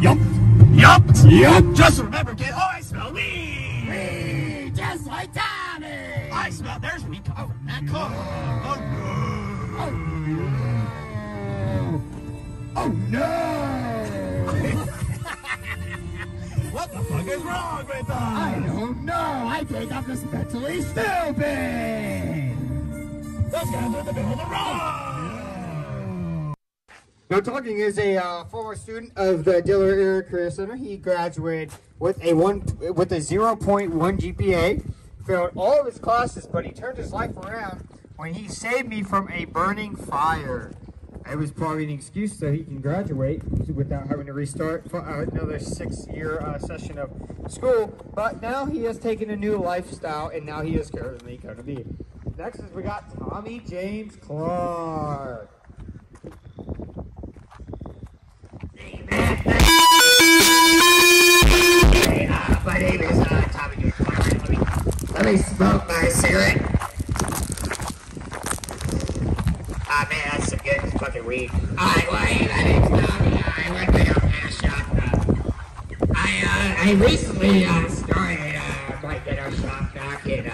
Yup. Yup. Yup. Just remember, kid. Oh, I smell weed. Weed, just like Tommy. I smell. There's weed. Oh, that car. Oh no. Oh no. What the fuck is wrong with us? I don't know. I think I'm just mentally stupid. Those guys are in the middle of the road. No Talking is a former student of the Diller Area Career Center. He graduated with a 0.1 GPA, failed all of his classes, but he turned his life around when he saved me from a burning fire. It was probably an excuse so he can graduate without having to restart for another 6-year session of school. But now he has taken a new lifestyle, and now he is currently going to be. Next is we got Tommy James Clark. Hey, my name is Tommy James Clark. Let me smoke my cigarette. Ah, man, that's some good fucking weed. Alright, well, hey, my name's Tommy. I work at a shop. I recently started my ghetto shop back in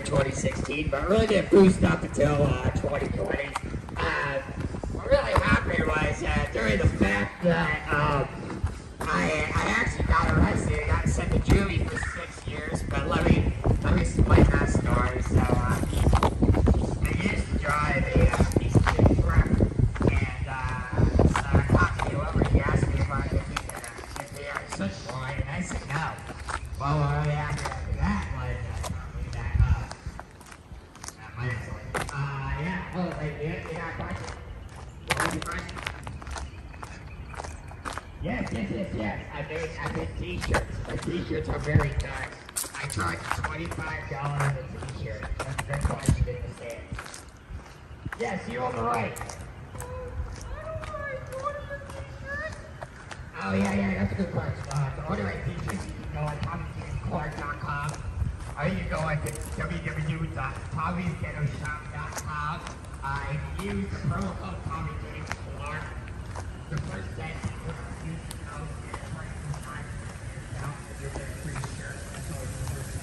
2016, but really didn't boost up until 2020. What really happened was during the fact that I actually got arrested. I got sent to juvie for 6 years, but let me explain that story. So I used to drive a piece of shit truck, and so I talked to whoever. He asked me if I could get the switch line, and I said no. Well, what really happened after that was yeah. Oh, you got a question? Yes. I made t-shirts. My t-shirts are very nice. I charge $25 a t-shirt. That's why you didn't understand. Yes, you're on the right. Oh, yeah, that's a good question. To order a t-shirt, you can go on TommyJamesClark.com, or you can go on www.tommysghettoshop.com. If you use the promo code TommyJamesClark, the first day you use the code, you're going to find yourself and you'll get a free shirt. That's all you're going to do.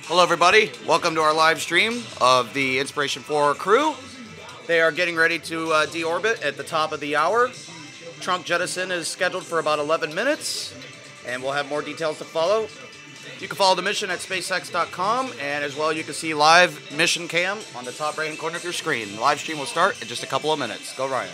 Hello everybody, welcome to our live stream of the Inspiration4 crew. They are getting ready to deorbit at the top of the hour. Trunk jettison is scheduled for about 11 minutes, and we'll have more details to follow. You can follow the mission at spacex.com, and as well you can see live mission cam on the top right hand corner of your screen. The live stream will start in just a couple of minutes. Go Ryan.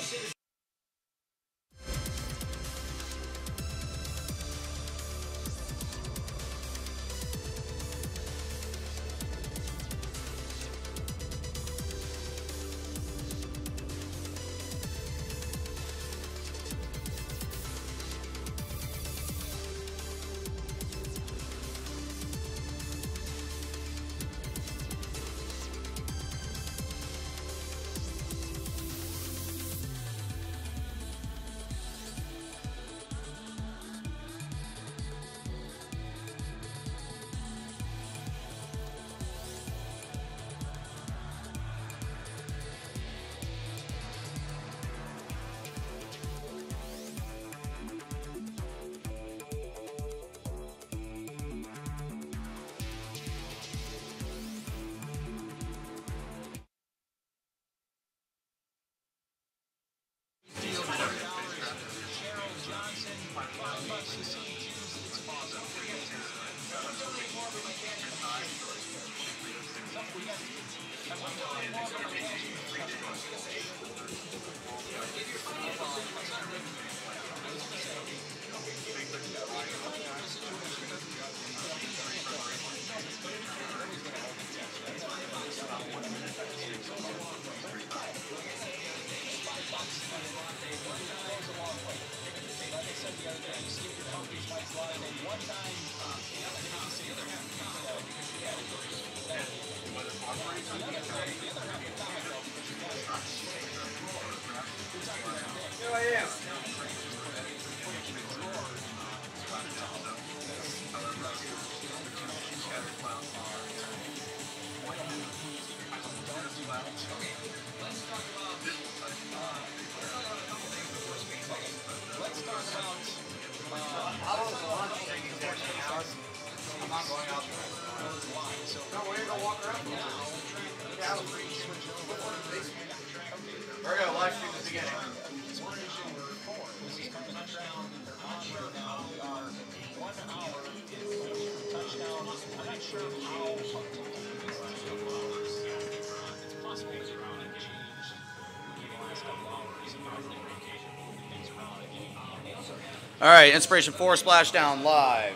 All right, Inspiration4 Splashdown live.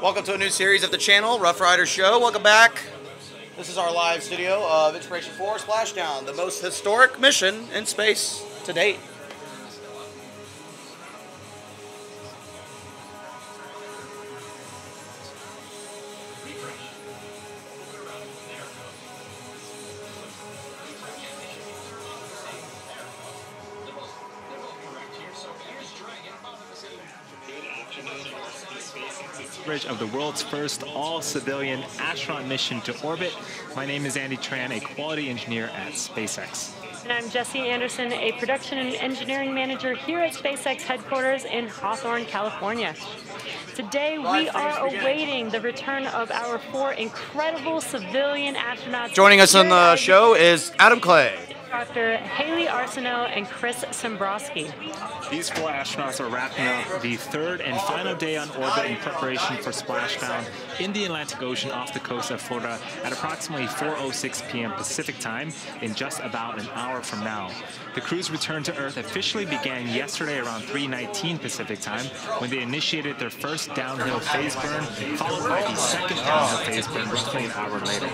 Welcome to a new series of the channel, Rough Rider Show. Welcome back. This is our live studio of Inspiration4 Splashdown, the most historic mission in space to date. Of the world's first all-civilian astronaut mission to orbit. My name is Andy Tran, a quality engineer at SpaceX. And I'm Jesse Anderson, a production and engineering manager here at SpaceX headquarters in Hawthorne, California. Today we are awaiting the return of our 4 incredible civilian astronauts. Joining us on the show is Adam Clay, Dr. Haley Arsenau, and Chris Sombrowski. These 4 astronauts are wrapping up the 3rd and final day on orbit in preparation for splashdown in the Atlantic Ocean off the coast of Florida at approximately 4:06 p.m. Pacific time in just about an hour from now. The crew's return to Earth officially began yesterday around 3:19 Pacific time when they initiated their first downhill phase burn, followed by the second downhill phase burn roughly an hour later.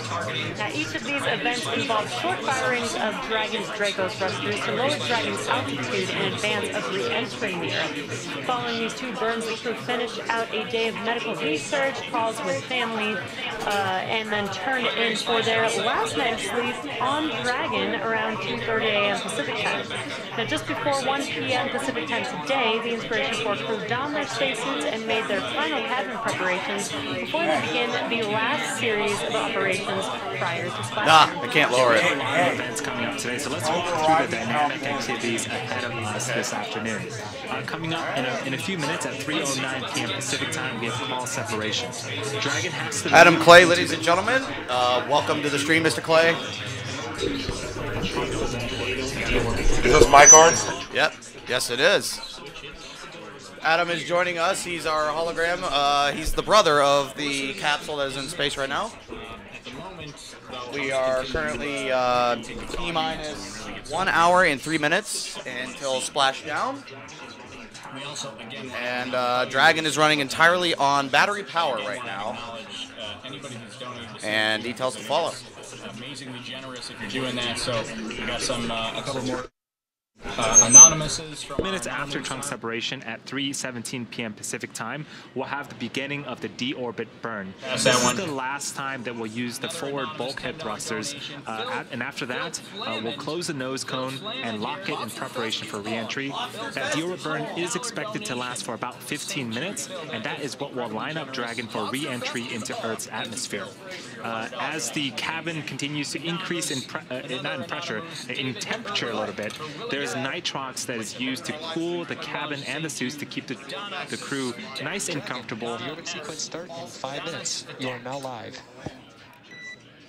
Now, each of these events involved short firings of Dragon's Dracos thrusters to lower Dragon's altitude in advance of re-entering the Earth. Following these 2 burns, the crew finished out a day of medical research, calls with family, and then turned in for their last night's sleep on Dragon around 2:30 a.m. Pacific time. Now, just before 1 p.m. Pacific time today, the Inspiration4 crew donned their spacesuits and made their final cabin preparations before they begin the last series of operations prior to splashdown. I can't lower it. Events coming up today. so let's walk through the dynamic activities ahead of us this afternoon. Coming up in a few minutes at 3:09 p.m. Pacific time, we have call separation. Dragon has to Adam Clay, ladies and gentlemen. Welcome to the stream, Mr. Clay. Is this my card? Yep. Yes, it is. Adam is joining us. He's our hologram. He's the brother of the capsule that is in space right now. We are currently T-minus 1 hour and 3 minutes until Splashdown. And Dragon is running entirely on battery power right now. And details to follow. Amazingly generous if you're doing that. So we got some a couple more anonymouses from minutes after trunk separation at 3:17 p.m. Pacific time, we'll have the beginning of the Deorbit Burn. This is the last time that we'll use the forward bulkhead thrusters, and after that, we'll close the nose cone and lock it in preparation for re-entry. That Deorbit Burn is expected to last for about 15 minutes, and that is what will line up Dragon for re-entry into Earth's atmosphere. As the cabin continues to increase in in temperature a little bit, there's nitrox that is used to cool the cabin and the suits to keep the crew nice and comfortable. Deorbit sequence start in 5 minutes. You are now live.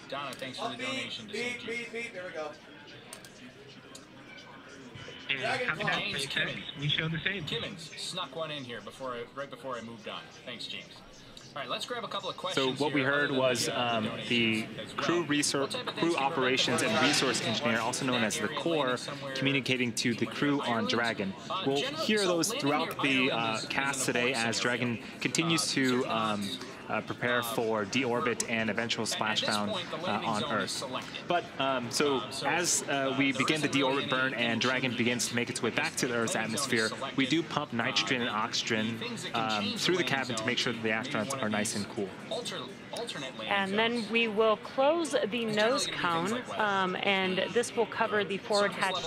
Donna, thanks for the donation. Beep, there we go. James Kimmins, we show the same. Kimmins snuck one in here right before I moved on. Thanks, James. All right, let's grab a couple of questions. So what we heard was the crew operations and resource engineer, also known as the core, communicating to the crew on Dragon. We'll hear those throughout the cast today as Dragon continues to prepare for deorbit and eventual splashdown on Earth. But so as we begin the deorbit burn and Dragon begins to make its way back to the Earth's atmosphere, we do pump nitrogen and oxygen through the cabin to make sure that the astronauts are nice and cool. And then we will close the nose cone, and this will cover the forward hatch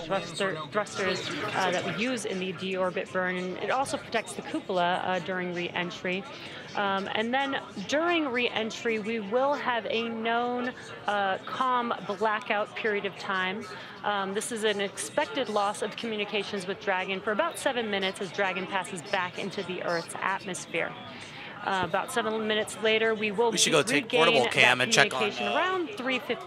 thrusters that we use in the deorbit burn. And it also protects the cupola during re-entry. And then during re-entry, we will have a known calm blackout period of time. This is an expected loss of communications with Dragon for about 7 minutes as Dragon passes back into the Earth's atmosphere. About 7 minutes later, we should go take portable cam and check on around 3:50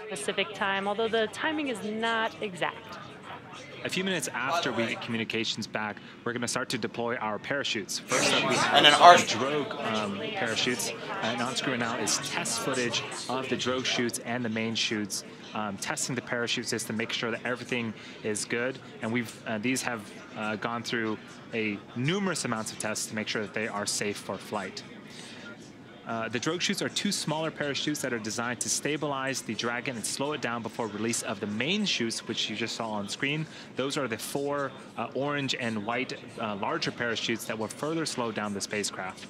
Pacific time, although the timing is not exact. A few minutes after we get communications back, we're going to start to deploy our parachutes. First up, we have our drogue parachutes. And on screen now is test footage of the drogue chutes and the main chutes, testing the parachute system, make sure that everything is good. And these have gone through numerous amounts of tests to make sure that they are safe for flight. The drogue chutes are 2 smaller parachutes that are designed to stabilize the Dragon and slow it down before release of the main chutes, which you just saw on screen. Those are the 4 orange and white larger parachutes that will further slow down the spacecraft.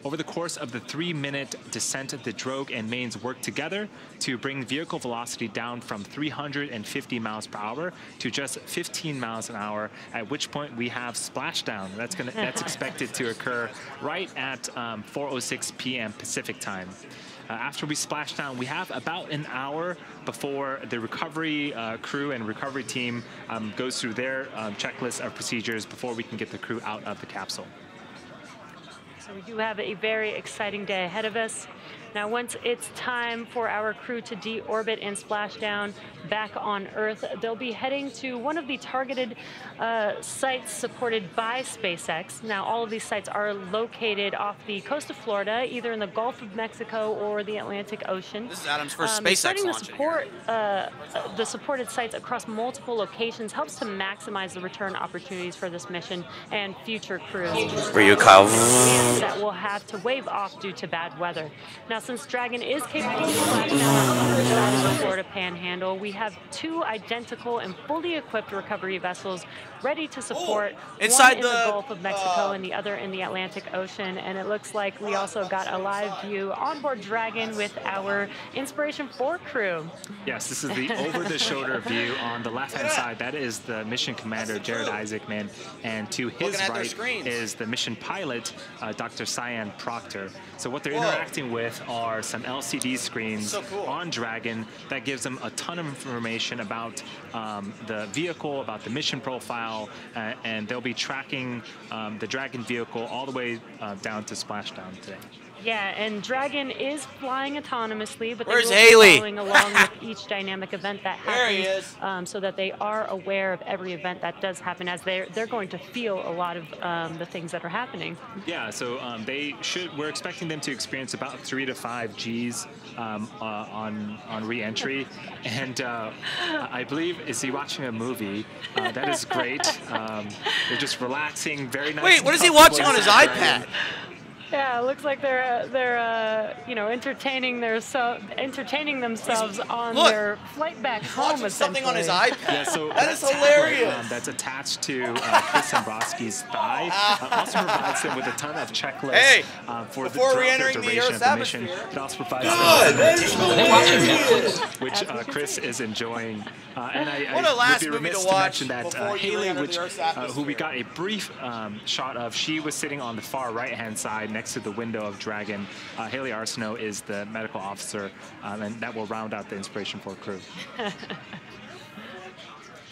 Over the course of the 3-minute descent, the drogue and mains work together to bring vehicle velocity down from 350 miles per hour to just 15 miles an hour, at which point we have splashdown. That's expected to occur right at 4:06 p.m. Pacific time. After we splash down, we have about an hour before the recovery crew and recovery team goes through their checklist of procedures before we can get the crew out of the capsule. So we do have a very exciting day ahead of us. Now, once it's time for our crew to deorbit and splash down back on Earth, they'll be heading to one of the targeted sites supported by SpaceX. Now, all of these sites are located off the coast of Florida, either in the Gulf of Mexico or the Atlantic Ocean. This is Adam's first SpaceX launch. The supported sites across multiple locations helps to maximize the return opportunities for this mission and future crews. For you, Kyle. That will have to wave off due to bad weather. Now, since Dragon is capable of splashing down on the other side of the Florida Panhandle, we have 2 identical and fully equipped recovery vessels ready to support, one in the Gulf of Mexico and the other in the Atlantic Ocean. And it looks like we also got a live view on board Dragon with our Inspiration4 crew. Yes, this is the over-the-shoulder view. On the left-hand side, that is the mission commander, Jared Isaacman, and to his right is the mission pilot, Dr. Dr. Cyan Proctor. So what they're interacting with are some LCD screens on Dragon that gives them a ton of information about the vehicle, about the mission profile, and they'll be tracking the Dragon vehicle all the way down to Splashdown today. Yeah, and Dragon is flying autonomously, but they Where's will Haley? be following along with each dynamic event that There he happens, so that they are aware of every event that does happen, as they're going to feel a lot of the things that are happening. Yeah, so we're expecting them to experience about 3 to 5 Gs on re-entry, and I believe, is he watching a movie? That is great. They're just relaxing, very nice. Wait, what is he watching on his iPad? Yeah, it looks like they're you know, entertaining themselves on their flight back home. Something on his iPad. Yeah, so that is hilarious. That's attached to Chris Dombrowski's thigh. Also provides them with a ton of checklists for before the re-entering the Earth's atmosphere. It also provides them which Chris is enjoying. And I would be remiss to mention that Haley, who we got a brief shot of, she was sitting on the far right-hand side next to the window of Dragon. Haley Arsenau is the medical officer, and that will round out the Inspiration4 crew.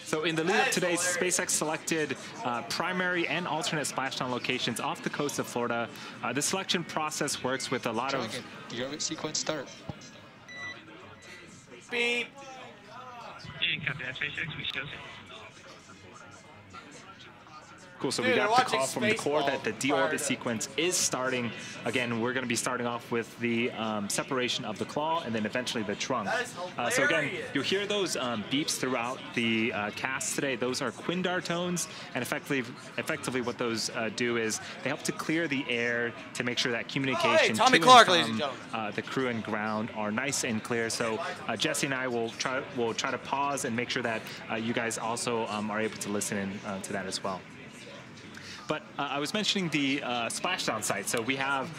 So in the lead up today, SpaceX selected primary and alternate splashdown locations off the coast of Florida. The selection process works with a lot of... Deorbit sequence start. Beep. Copy that, SpaceX. We show it. Cool, so we got the call from the core that the deorbit sequence is starting. Again, we're going to be starting off with the separation of the claw and then eventually the trunk. So again, you'll hear those beeps throughout the cast today. Those are Quindar tones, and effectively what those do is they help to clear the air to make sure that communication to and from the crew and ground are nice and clear. So Jesse and I will try to pause and make sure that you guys also are able to listen in to that as well. But I was mentioning the splashdown sites. So we have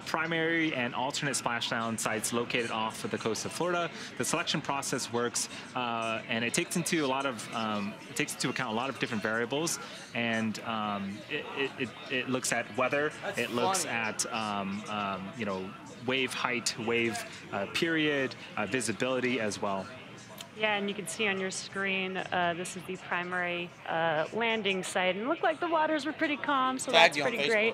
primary and alternate splashdown sites located off of the coast of Florida. The selection process works, and it takes into account a lot of different variables. And it looks at weather. It looks at you know, wave height, wave period, visibility as well. Yeah, and you can see on your screen, this is the primary landing site. And it looked like the waters were pretty calm, so that's pretty great.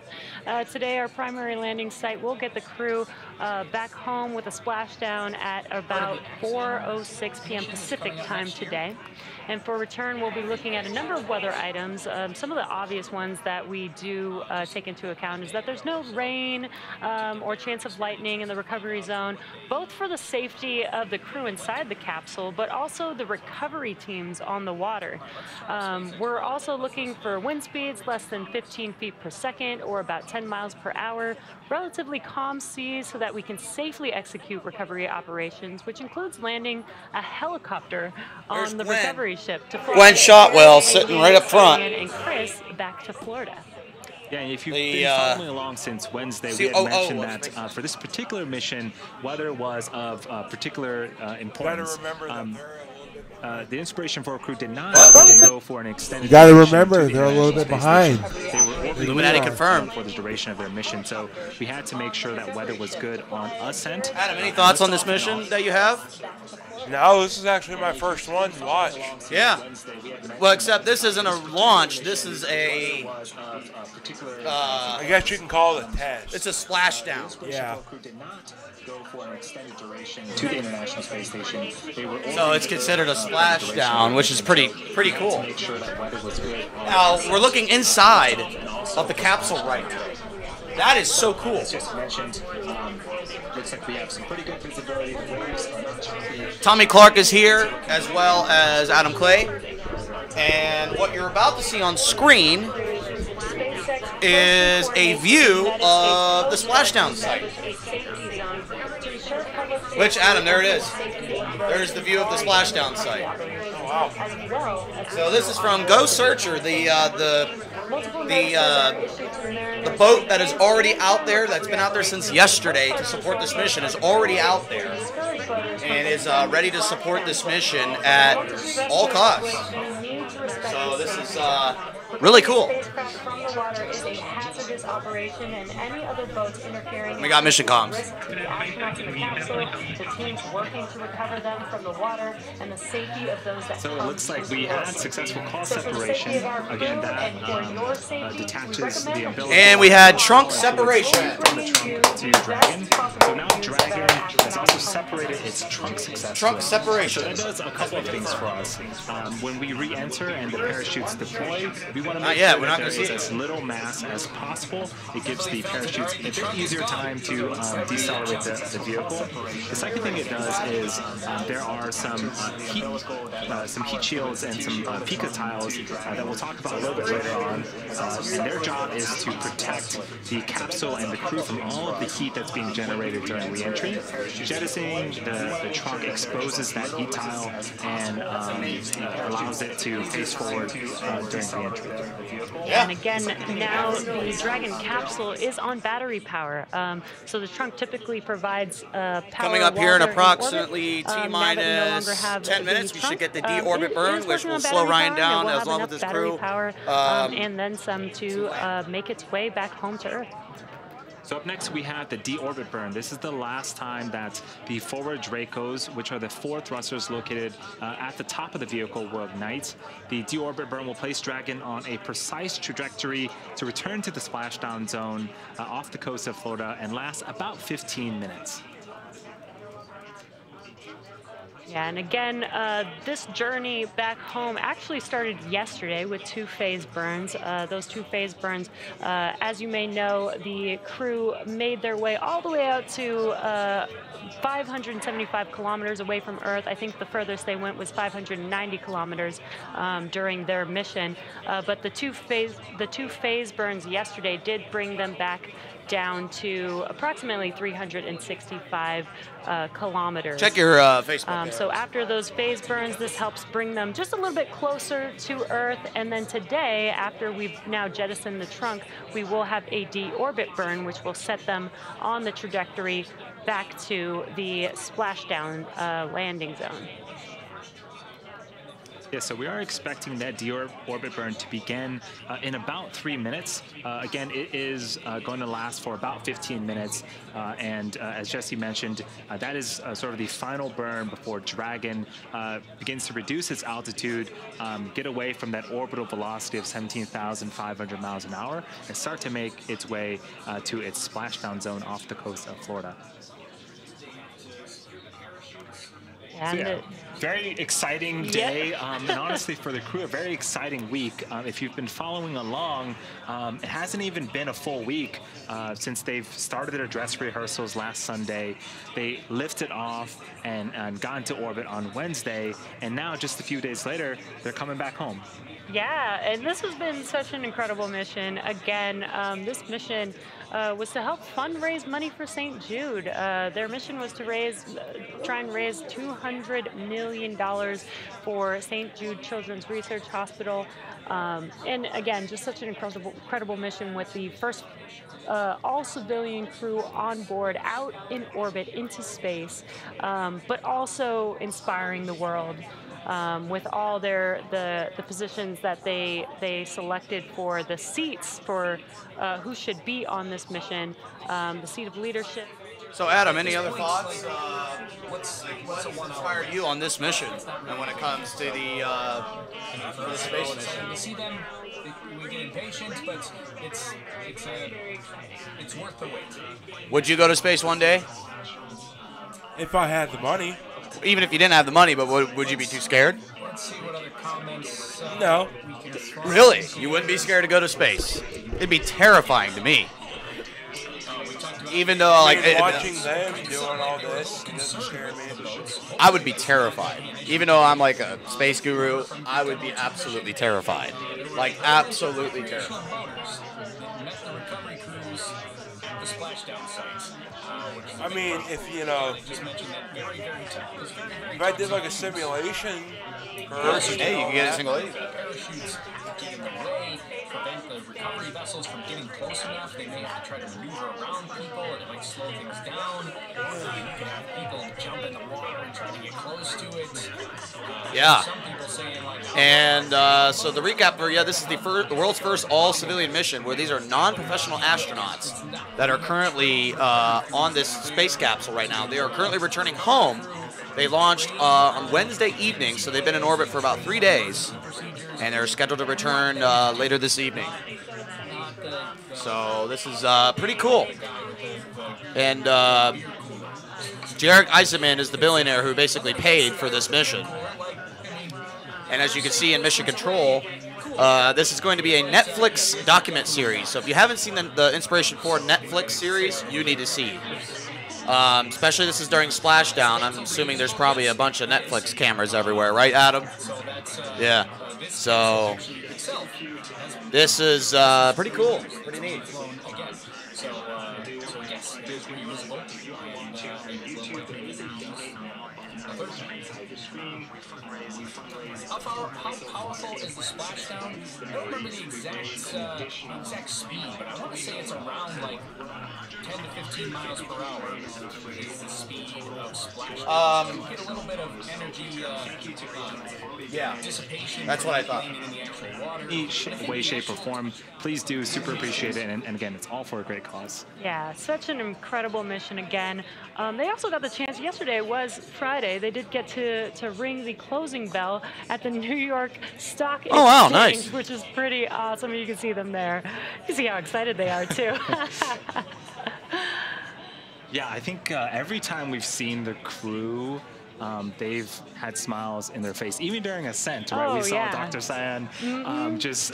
Today, our primary landing site will get the crew back home with a splashdown at about 4:06 p.m. Pacific time today. And for return, we'll be looking at a number of weather items. Some of the obvious ones that we do take into account is that there's no rain or chance of lightning in the recovery zone, both for the safety of the crew inside the capsule, but also the recovery teams on the water. We're also looking for wind speeds less than 15 feet per second or about 10 miles per hour, relatively calm seas so that we can safely execute recovery operations, which includes landing a helicopter on the recovery ship to fly Gwen Shotwell sitting right up front. And Chris back to Florida. Yeah, if you've been following along since Wednesday, we had mentioned that for this particular mission, weather was of particular importance. The Inspiration4 crew did not go for an extended. You got to remember, they're a little bit behind. They were confirmed for the duration of their mission, so we had to make sure that weather was good on ascent. Adam, any thoughts on this mission that you have? No, this is actually my first one to watch. Yeah. Well, except this isn't a launch. This is a... I guess you can call it a test. It's a splashdown. Yeah. To the International Space Station. So it's considered a splashdown, which is pretty cool. Now, we're looking inside of the capsule right now. That is so cool. Just mentioned, looks like we have some pretty good visibility. Tommy Clark is here, as well as Adam Clay. And what you're about to see on screen is a view of the splashdown site. Which, Adam, there it is. There's the view of the splashdown site. Wow. So this is from Go Searcher, the boat that is already out there, that's been out there since yesterday to support this mission, is already out there and is ready to support this mission at all costs. So this is really cool. operation and any other boats interfering. We got mission comms. To the astronauts in the capsule, the teams working to recover them from the water, and the safety of those that So it looks like we had successful call separation. Again, that detaches the umbilical. And we had trunk separation. From the trunk to Dragon. So now Dragon has also separated its trunk successfully. Trunk separation. So that does a couple of things for us. When we re-enter and the parachutes deploy, we want to make sure that there is as little mass as possible. It gives the parachutes a bit easier time to decelerate the vehicle. The second thing it does is there are some heat shields and some Pika tiles that we'll talk about a little bit later on. And their job is to protect the capsule and the crew from all of the heat that's being generated during re-entry. Jettisoning the trunk exposes that heat tile and allows it to face forward during re-entry. And again, now the Dragon capsule is on battery power. So the trunk typically provides power. Coming up here in approximately T-minus 10 minutes, we should get the Deorbit Burn, which will slow Ryan down as long as his crew. Power, and then some to make its way back home to Earth. So up next we have the Deorbit Burn. This is the last time that the forward Dracos, which are the 4 thrusters located at the top of the vehicle, will ignite. The Deorbit Burn will place Dragon on a precise trajectory to return to the splashdown zone off the coast of Florida and last about 15 minutes. Yeah, and again, this journey back home actually started yesterday with 2 phase burns. Those 2 phase burns, as you may know, the crew made their way all the way out to 575 kilometers away from Earth. I think the furthest they went was 590 kilometers during their mission. But the two phase burns yesterday did bring them back down to approximately 365 kilometers. Check your Facebook. So after those phase burns, this helps bring them just a little bit closer to Earth. And then today, after we've now jettisoned the trunk, we will have a Deorbit Burn, which will set them on the trajectory back to the splashdown landing zone. Yeah, so we are expecting that Deorbit Burn to begin in about 3 minutes. Again, it is going to last for about 15 minutes. And as Jesse mentioned, that is sort of the final burn before Dragon begins to reduce its altitude, get away from that orbital velocity of 17,500 miles an hour, and start to make its way to its splashdown zone off the coast of Florida. And so, yeah, very exciting day, and honestly for the crew, a very exciting week. If you've been following along, it hasn't even been a full week since they've started their dress rehearsals last Sunday. They lifted off and got into orbit on Wednesday, and now just a few days later, they're coming back home. Yeah, and this has been such an incredible mission. Again, this mission was to help fundraise money for St. Jude. Their mission was to try and raise $200 million for St. Jude Children's Research Hospital. And again, just such an incredible mission with the first all-civilian crew on board, out in orbit, into space, but also inspiring the world. With all the positions that they selected for the seats for who should be on this mission, the seat of leadership. So Adam, any other thoughts? What's inspired you on this mission and when it comes to the space mission? You see them, we get impatient, but it's worth the wait. Would you go to space one day? If I had the money. Even if you didn't have the money, but would you be too scared? Let's see what other comments. No. Really? You wouldn't be scared to go to space? It'd be terrifying to me. Even though, like, watching them doing all this doesn't scare me. I would be terrified. Even though I'm like a space guru, I would be absolutely terrified. Like, absolutely terrified. I mean, if I did like a simulation, hey, you can get a single A. recovery vessels from getting close enough. They may have to try to maneuver around people, and it might slow things down. You can have people jump in the water and try to get close to it. Yeah. Some people saying like, And so the recap for this is the world's first all-civilian mission where these are non-professional astronauts that are currently on this space capsule right now. They are currently returning home. They launched on Wednesday evening, so they've been in orbit for about 3 days, and they're scheduled to return later this evening. So this is pretty cool. And Jarek Eisenman is the billionaire who basically paid for this mission. And as you can see in Mission Control, this is going to be a Netflix document series. So if you haven't seen the Inspiration4 Netflix series, you need to see. Especially this is during Splashdown. I'm assuming there's probably a bunch of Netflix cameras everywhere, right, Adam? Yeah. So this is pretty cool, pretty neat. How powerful is the splashdown? I don't remember the exact speed, but I want to say it's around like 10 to 15 miles per hour is the speed of splashdown. You get a little bit of energy dissipation. That's what I thought. Any way, shape, or form, please do. Super appreciate it. And again, it's all for a great cause. Yeah, such an incredible mission again. They also got the chance, yesterday was Friday, they did get to ring the closing bell at the New York Stock Exchange, wow, nice. which is pretty awesome. You can see them there. You can see how excited they are, too. Yeah, I think every time we've seen the crew, they've had smiles in their face, even during ascent, right? We saw Dr. Cyan just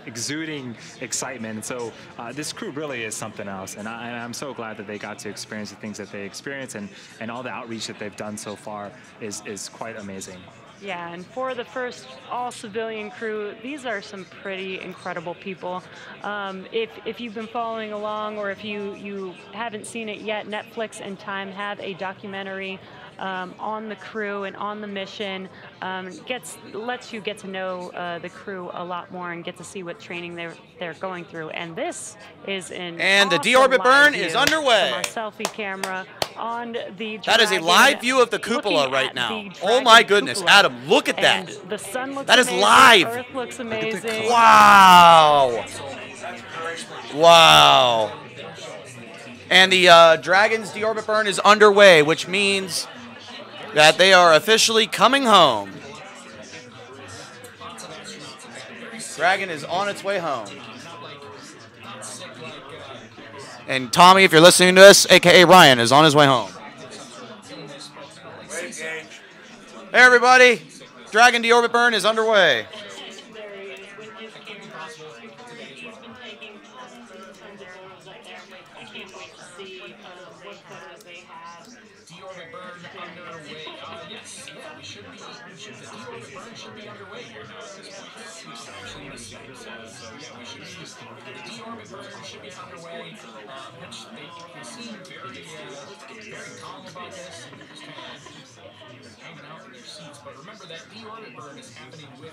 exuding excitement. So this crew really is something else, and I'm so glad that they got to experience the things that they experienced, and all the outreach that they've done so far is quite amazing. Yeah, and for the first all-civilian crew, these are some pretty incredible people. If you've been following along, or if you haven't seen it yet, Netflix and Time have a documentary on the crew and on the mission. Lets you get to know the crew a lot more and get to see what training they're going through. And this is an and awesome the Deorbit Burn view is underway. from our selfie camera on the That is a live view of the cupola right now. Oh my goodness, cupola. Adam, look at that. And the sun looks that is amazing. live. Earth looks amazing. Wow. Wow. And the Dragon's Deorbit Burn is underway, which means that they are officially coming home. Dragon is on its way home. And Tommy, if you're listening to this, a.k.a. Ryan, is on his way home. Hey, everybody. Dragon Deorbit Burn is underway. But remember that Deorbit Burn is happening with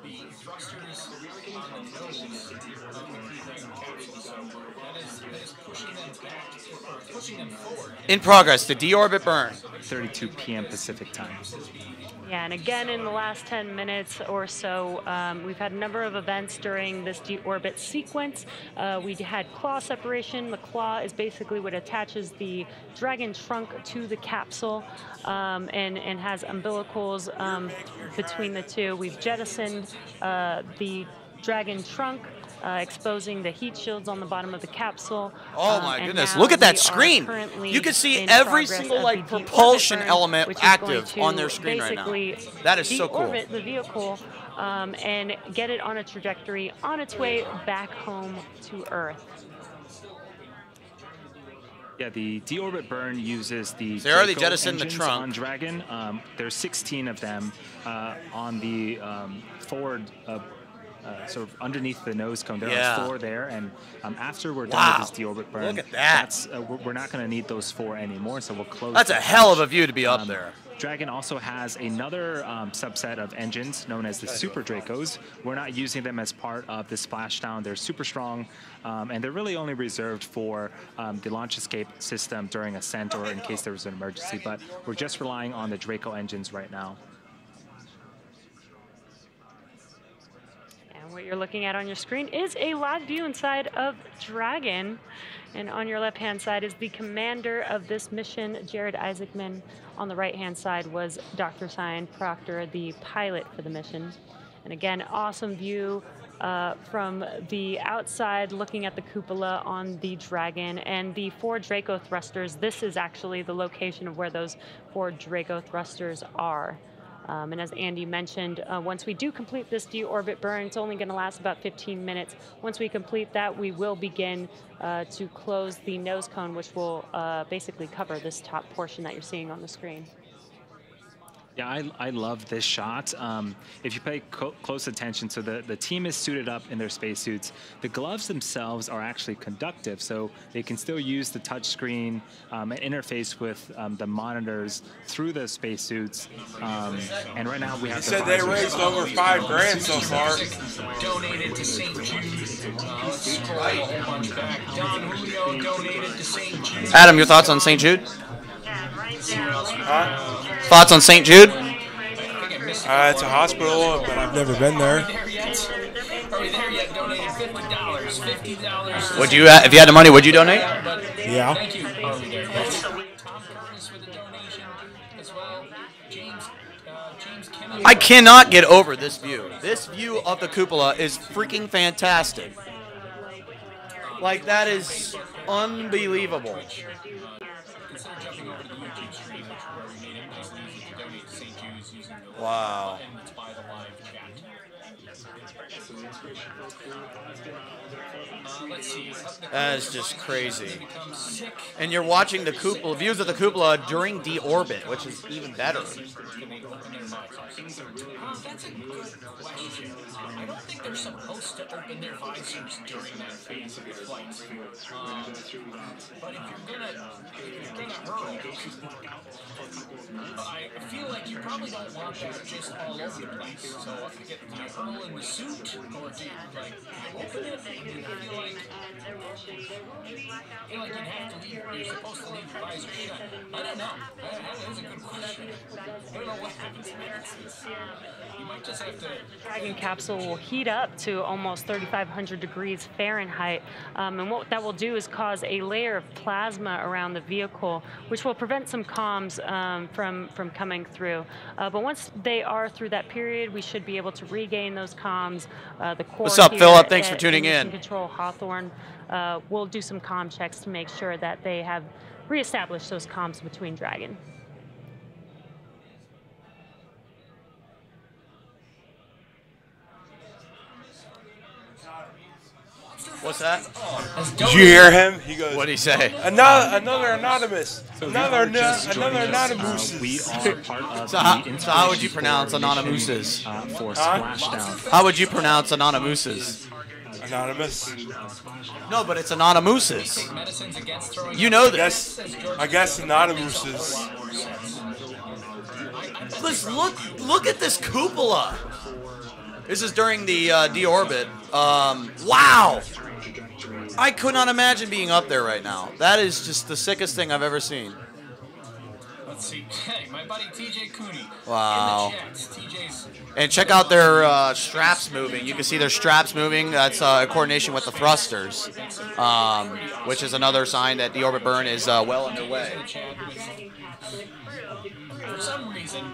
the thrusters on the nose of the Crew Dragon capsule. So that is pushing them back, or pushing them forward. In progress, the Deorbit Burn. 32 p.m. Pacific time. Yeah, and again, in the last 10 minutes or so, we've had a number of events during this deorbit sequence. We had claw separation. The claw is basically what attaches the Dragon trunk to the capsule and has umbilicals between the two. We've jettisoned the Dragon trunk, exposing the heat shields on the bottom of the capsule. Oh my goodness, look at that screen. You can see every single propulsion element active on their screen right now. That is so cool. Deorbit the vehicle and get it on a trajectory on its way back home to Earth. Yeah, the Deorbit Burn uses the they already jettisoned the trunk on Dragon. There's 16 of them on the forward sort of underneath the nose cone. There Yeah. are 4 there, and after we're done with this Deorbit Burn, Look at that. that's, we're not going to need those 4 anymore, so we'll close. That's a hell of a view to be up there. Dragon also has another subset of engines known as the Super Dracos. We're not using them as part of the Splashdown. They're super strong, and they're really only reserved for the launch escape system during ascent or in case there was an emergency, but we're just relying on the Draco engines right now. And what you're looking at on your screen is a live view inside of Dragon. And on your left-hand side is the commander of this mission, Jared Isaacman. On the right-hand side was Dr. Cyan Proctor, the pilot for the mission. And again, awesome view from the outside looking at the cupola on the Dragon and the 4 Draco thrusters. This is actually the location of where those 4 Draco thrusters are. And as Andy mentioned, once we do complete this deorbit burn, it's only going to last about 15 minutes. Once we complete that, we will begin to close the nose cone, which will basically cover this top portion that you're seeing on the screen. Yeah, I love this shot. If you pay close attention, so the team is suited up in their spacesuits. The gloves themselves are actually conductive, so they can still use the touch screen and interface with the monitors through the spacesuits. And right now we have. He said they raised over $5 grand so far. Donated to St. Jude. Let's scroll a whole bunch back. Don Julio donated to St. Jude. Adam, your thoughts on St. Jude? Huh? Thoughts on St. Jude? It's a hospital, but I've never been there. Are we there yet? Donated $50. $50. Would you, if you had the money, would you donate? Yeah. Thank you. Are we there yet? Tom Curtis with a donation as well. James Kennedy. I cannot get over this view. This view of the cupola is freaking fantastic. Like, that is unbelievable. Wow. That is just crazy. And you're watching the cupola, views of the cupola during deorbit, which is even better. That's a good question. I don't think they're supposed to open their visors during that phase of the flight. But if you're gonna hurl, I feel like you probably don't want that just all over the place. So do you hurl in the suit, or do you open it? I feel like you'd have to leave. You're supposed to leave the visor shut. I don't know. That is a good question. I don't know what happens next. You might just have to. Dragon capsule will heat up to almost 3,500 degrees Fahrenheit, and what that will do is cause a layer of plasma around the vehicle, which will prevent some comms from coming through. But once they are through that period, we should be able to regain those comms. The core. What's up, Philip? Thanks for tuning in. Control Hawthorne. We'll do some comm checks to make sure that they have reestablished those comms between Dragon. What's that? Did you hear him? He goes. What did he say? Another anonymous. Another anonymous. We are part of So how would you pronounce anonymouses? For Splashdown. How would you pronounce anonymouses? Anonymous. No, but it's anonymouses. You know this. I guess anonymouses. Listen, look at this cupola. This is during the deorbit. Wow. I could not imagine being up there right now. That is just the sickest thing I've ever seen. Let's see. Hey, my buddy TJ Cooney. Wow. In the chats. TJ's. And check out their straps moving. You can see their straps moving. That's in coordination with the thrusters, which is another sign that Deorbit Burn is well underway. For some reason,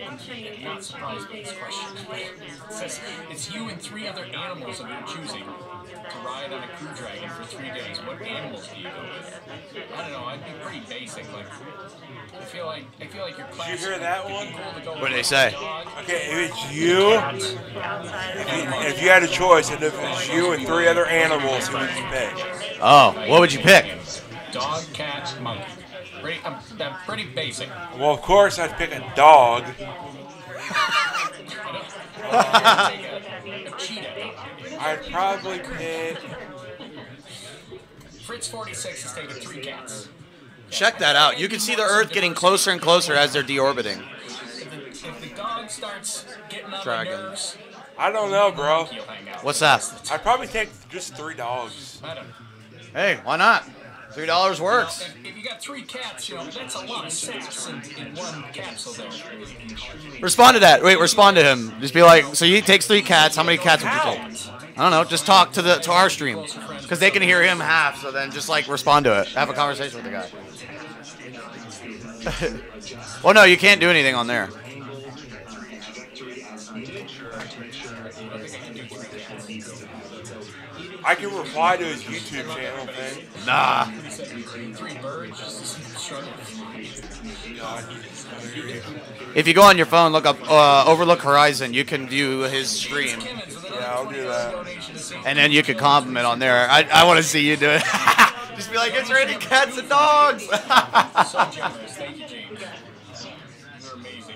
I'm not surprised by this question. It says it's you and 3 other animals of your choosing to ride on a crew dragon for 3 days. What animals do you go with? I don't know. I'd be pretty basic. Like, I feel like your class. Did you hear that one? What did they say? Okay, if it's you, if you had a choice, and if it's you and 3 other animals, who would you pick? Oh, what would you pick? Dog, cat, monkey. I'm pretty basic. Well, of course, I'd pick a dog. I'd probably pick. Fritz 46 is taking 3 cats. Check that out. You can see the Earth getting closer and closer as they're deorbiting. If the dog starts getting on Dragon. the nerves, I don't know, bro. What's that? I'd probably take just 3 dogs. Hey, why not? $3 works. if you got 3 cats, that's a lot of sass in one capsule there. Respond to that. Wait, respond to him. Just be like, so he takes 3 cats. How many cats would you take? I don't know. Just talk to our stream, because they can hear him half. So then just like respond to it. Have a conversation with the guy. Well, no, you can't do anything on there. I can reply to his YouTube channel thing. Nah. If you go on your phone, look up Overlook Horizon, you can view his stream. Yeah, I'll do that. And then you can comment on there. I want to see you do it. Just be like, it's raining cats and dogs. So generous. Thank you, James. You're amazing.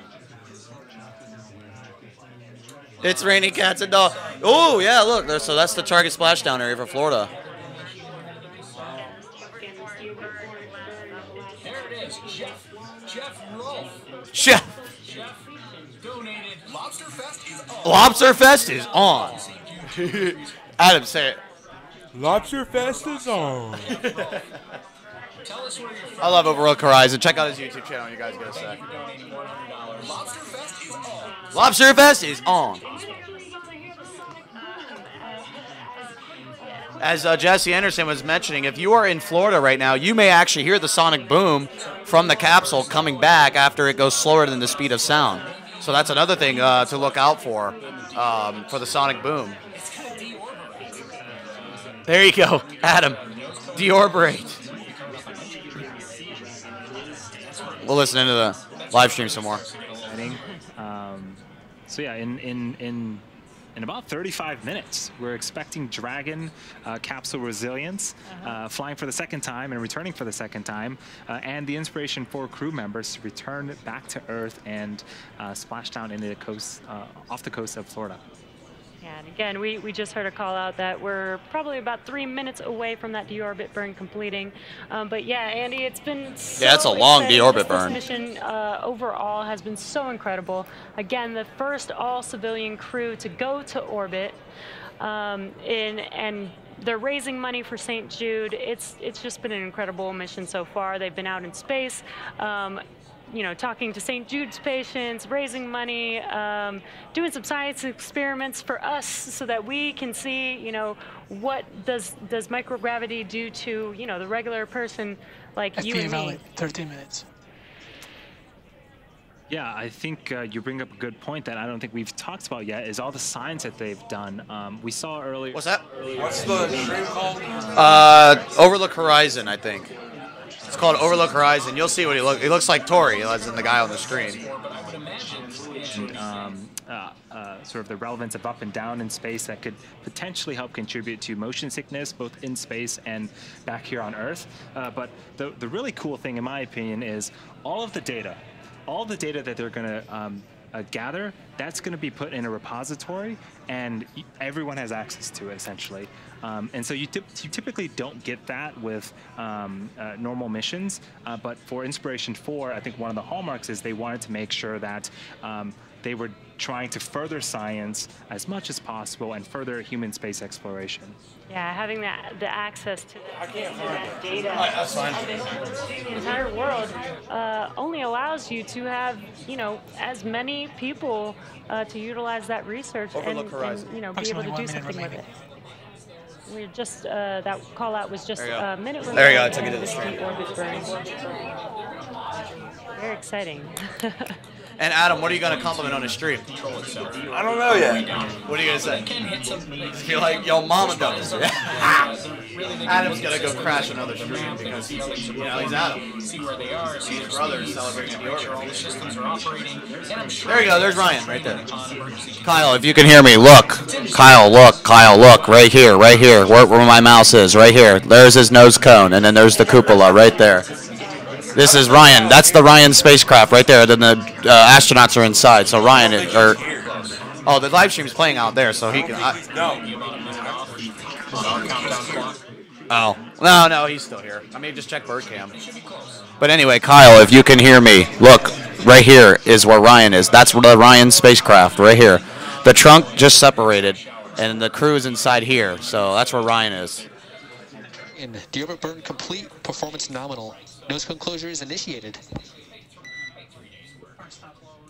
It's raining cats and dogs. Oh, yeah, look. So that's the target splashdown area for Florida. There it is. Jeff Rolfe. Chef. Jeff donated. Lobster Fest is on. Lobster Fest is on. Adam, say it. Lobster Fest is on. Tell us where you're from. I love Overlook Horizon. Check out his YouTube channel. You guys get a sec. Lobster Fest is on. Lobster Fest is on. As Jesse Anderson was mentioning, if you are in Florida right now, you may actually hear the sonic boom from the capsule coming back after it goes slower than the speed of sound. So that's another thing to look out for the sonic boom. There you go, Adam. Deorberate. We'll listen into the live stream some more. So yeah, in about 35 minutes, we're expecting Dragon, Capsule Resilience, flying for the second time and returning for the second time, and the Inspiration4 crew members to return back to Earth and splash down into the coast, off the coast of Florida. Yeah, and again, we just heard a call out that we're probably about 3 minutes away from that deorbit burn completing. But yeah, Andy, it's been so it's a long deorbit burn. This mission overall has been so incredible. Again, the first all-civilian crew to go to orbit, and they're raising money for St. Jude. It's just been an incredible mission so far. They've been out in space. Talking to St. Jude's patients, raising money, doing some science experiments for us so that we can see, what does microgravity do to, the regular person like you and me. 13 minutes. Yeah, I think you bring up a good point that I don't think we've talked about yet, is all the science that they've done. We saw earlier. What's that? What's the stream called? Overlook Horizon, I think. It's called Overlook Horizon. You'll see what he looks. He looks like Tori, as in the guy on the screen. And sort of the relevance of up and down in space that could potentially help contribute to motion sickness, both in space and back here on Earth. But the really cool thing, in my opinion, is all the data that they're going to gather, that's going to be put in a repository, and everyone has access to it, essentially. And so you typically don't get that with normal missions, but for Inspiration4, I think one of the hallmarks is they wanted to make sure that they were trying to further science as much as possible and further human space exploration. Yeah, having the access to that data That's fine. the entire world only allows you to have, as many people to utilize that research and be able to do something with it. We're just, that call out was just a minute. There you go, I took it to the stream. Deorbit Burn. Very exciting. And Adam, what are you going to compliment on his stream? I don't know yet. What are you going to say? Feel like, yo, mama does. Adam's going to go crash another stream because he's Adam. See where they are. See his brothers celebrating the sure all the systems are operating. There you go. There's Ryan right there. Kyle, if you can hear me, look. Kyle, look. Right here. Where my mouse is, right here. There's his nose cone, and then there's the cupola right there. This is Ryan. That's the Ryan spacecraft right there. Then the astronauts are inside. So Ryan, Oh, the live stream's playing out there, so he can. Oh, no, he's still here. I mean, just check bird cam. But anyway, Kyle, if you can hear me, look, right here is where Ryan is. That's the Ryan spacecraft right here. The trunk just separated, and the crew is inside here, so that's where Ryan is. And Deorbit Burn complete, performance nominal. Nose cone closure is initiated.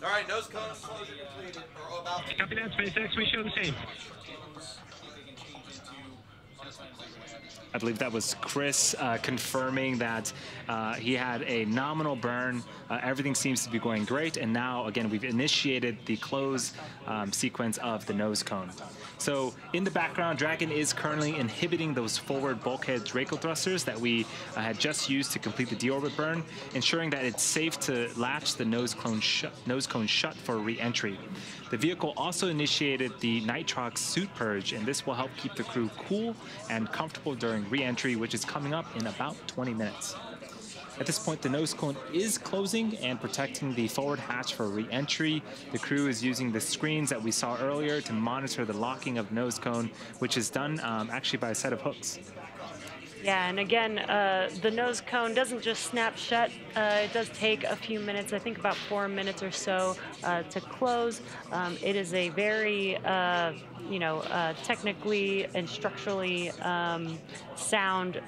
All right, nose cone closure completed. Copy that, SpaceX. We show the same. I believe that was Chris confirming that he had a nominal burn. Everything seems to be going great. And now, again, we've initiated the close sequence of the nose cone. So in the background, Dragon is currently inhibiting those forward bulkhead Draco thrusters that we had just used to complete the deorbit burn, ensuring that it's safe to latch the nose cone shut for re-entry. The vehicle also initiated the nitrox suit purge, and this will help keep the crew cool and comfortable during re-entry, which is coming up in about 20 minutes. At this point, the nose cone is closing and protecting the forward hatch for re-entry. The crew is using the screens that we saw earlier to monitor the locking of nose cone, which is done actually by a set of hooks. Yeah, and again, the nose cone doesn't just snap shut. It does take a few minutes, I think about 4 minutes or so to close. It is a very, technically and structurally sound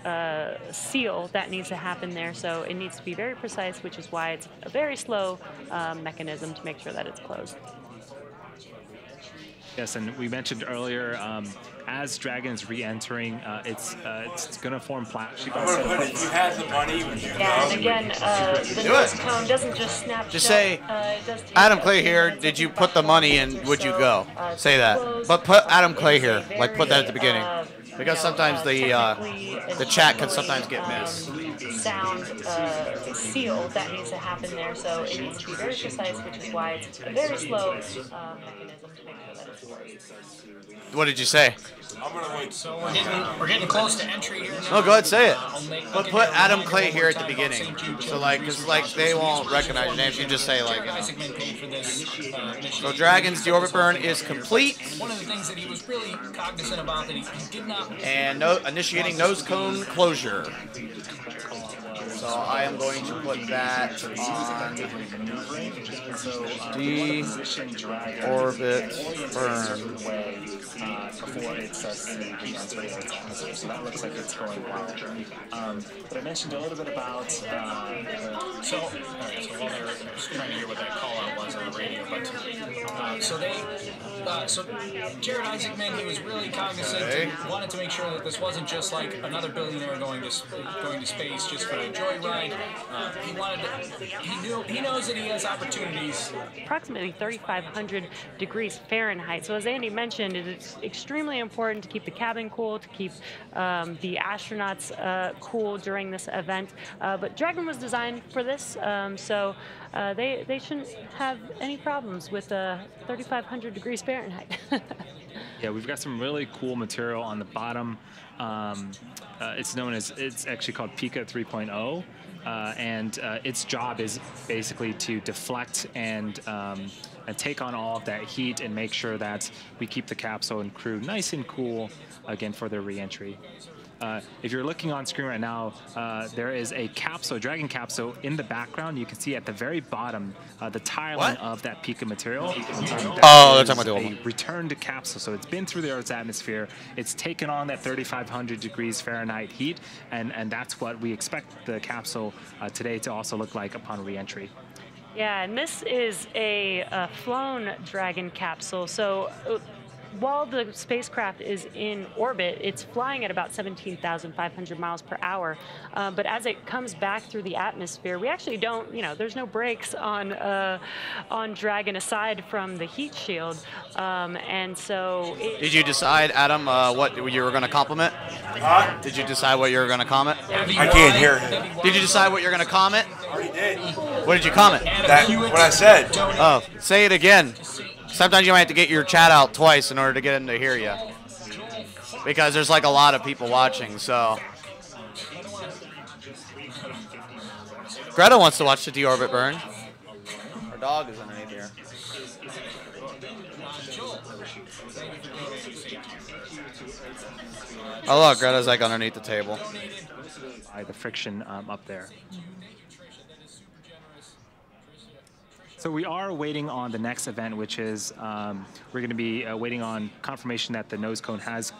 seal that needs to happen there. So it needs to be very precise, which is why it's a very slow mechanism to make sure that it's closed. Yes, and we mentioned earlier, as Dragon is re-entering, it's going to form I'm going to put it, if you had the money, would you go? Yeah, and again, the nose cone doesn't just snap Just shut. say, Adam Clay here, did you put the money in, would you go? Say that. But put Adam Clay here, like put that at the beginning. Because sometimes the chat can sometimes get missed. Sound seal that needs to happen there, so it needs to be very precise, which is why it's a very slow mechanism to make sure that it's closed. What did you say? I'm gonna wait. So we're getting close to entry here now. No, go ahead, say it. But put Adam Clay here at the beginning. So because they won't recognize your names. You just say like. So Dragon's deorbit burn is complete. One of the things that he was really cognizant about that he did not. And initiating nose cone closure. So I am going to put that on deorbit burn. Before it starts to re-enter its atmosphere, so that looks like it's going well. But I mentioned a little bit about So while they're trying to hear what that call out was on the radio, but so Jared Isaacman, he was really cognizant and wanted to make sure that this wasn't just like another billionaire going to space just for a joyride. He knows that he has opportunities. Approximately 3,500 degrees Fahrenheit. So as Andy mentioned, it's extremely important to keep the cabin cool, to keep the astronauts cool during this event. But Dragon was designed for this, so they shouldn't have any problems with 3,500 degrees Fahrenheit. Yeah, we've got some really cool material on the bottom. It's actually called Pika 3.0. And its job is basically to deflect and take on all of that heat and make sure that we keep the capsule and crew nice and cool, again, for their re-entry. If you're looking on screen right now, there is a capsule, Dragon capsule, in the background. You can see at the very bottom the tiling of that Pika material. That's a returned capsule. So it's been through the Earth's atmosphere. It's taken on that 3,500 degrees Fahrenheit heat, and that's what we expect the capsule today to also look like upon re-entry. Yeah, and this is a flown Dragon capsule. So while the spacecraft is in orbit, it's flying at about 17,500 miles per hour. But as it comes back through the atmosphere, we actually don't, there's no brakes on Dragon aside from the heat shield. And so... Did you decide, Adam, what you were going to compliment? Did you decide what you were going to comment? I can't hear him. Did you decide what you're going to comment? I already did. What did you comment? What I said. Oh, say it again. Sometimes you might have to get your chat out twice in order to get them to hear you. Because there's like a lot of people watching, so. Greta wants to watch the deorbit burn. Her dog is underneath here. Oh look, Greta's like underneath the table. The friction up there. So we are waiting on the next event, which is we're going to be waiting on confirmation that the nose cone has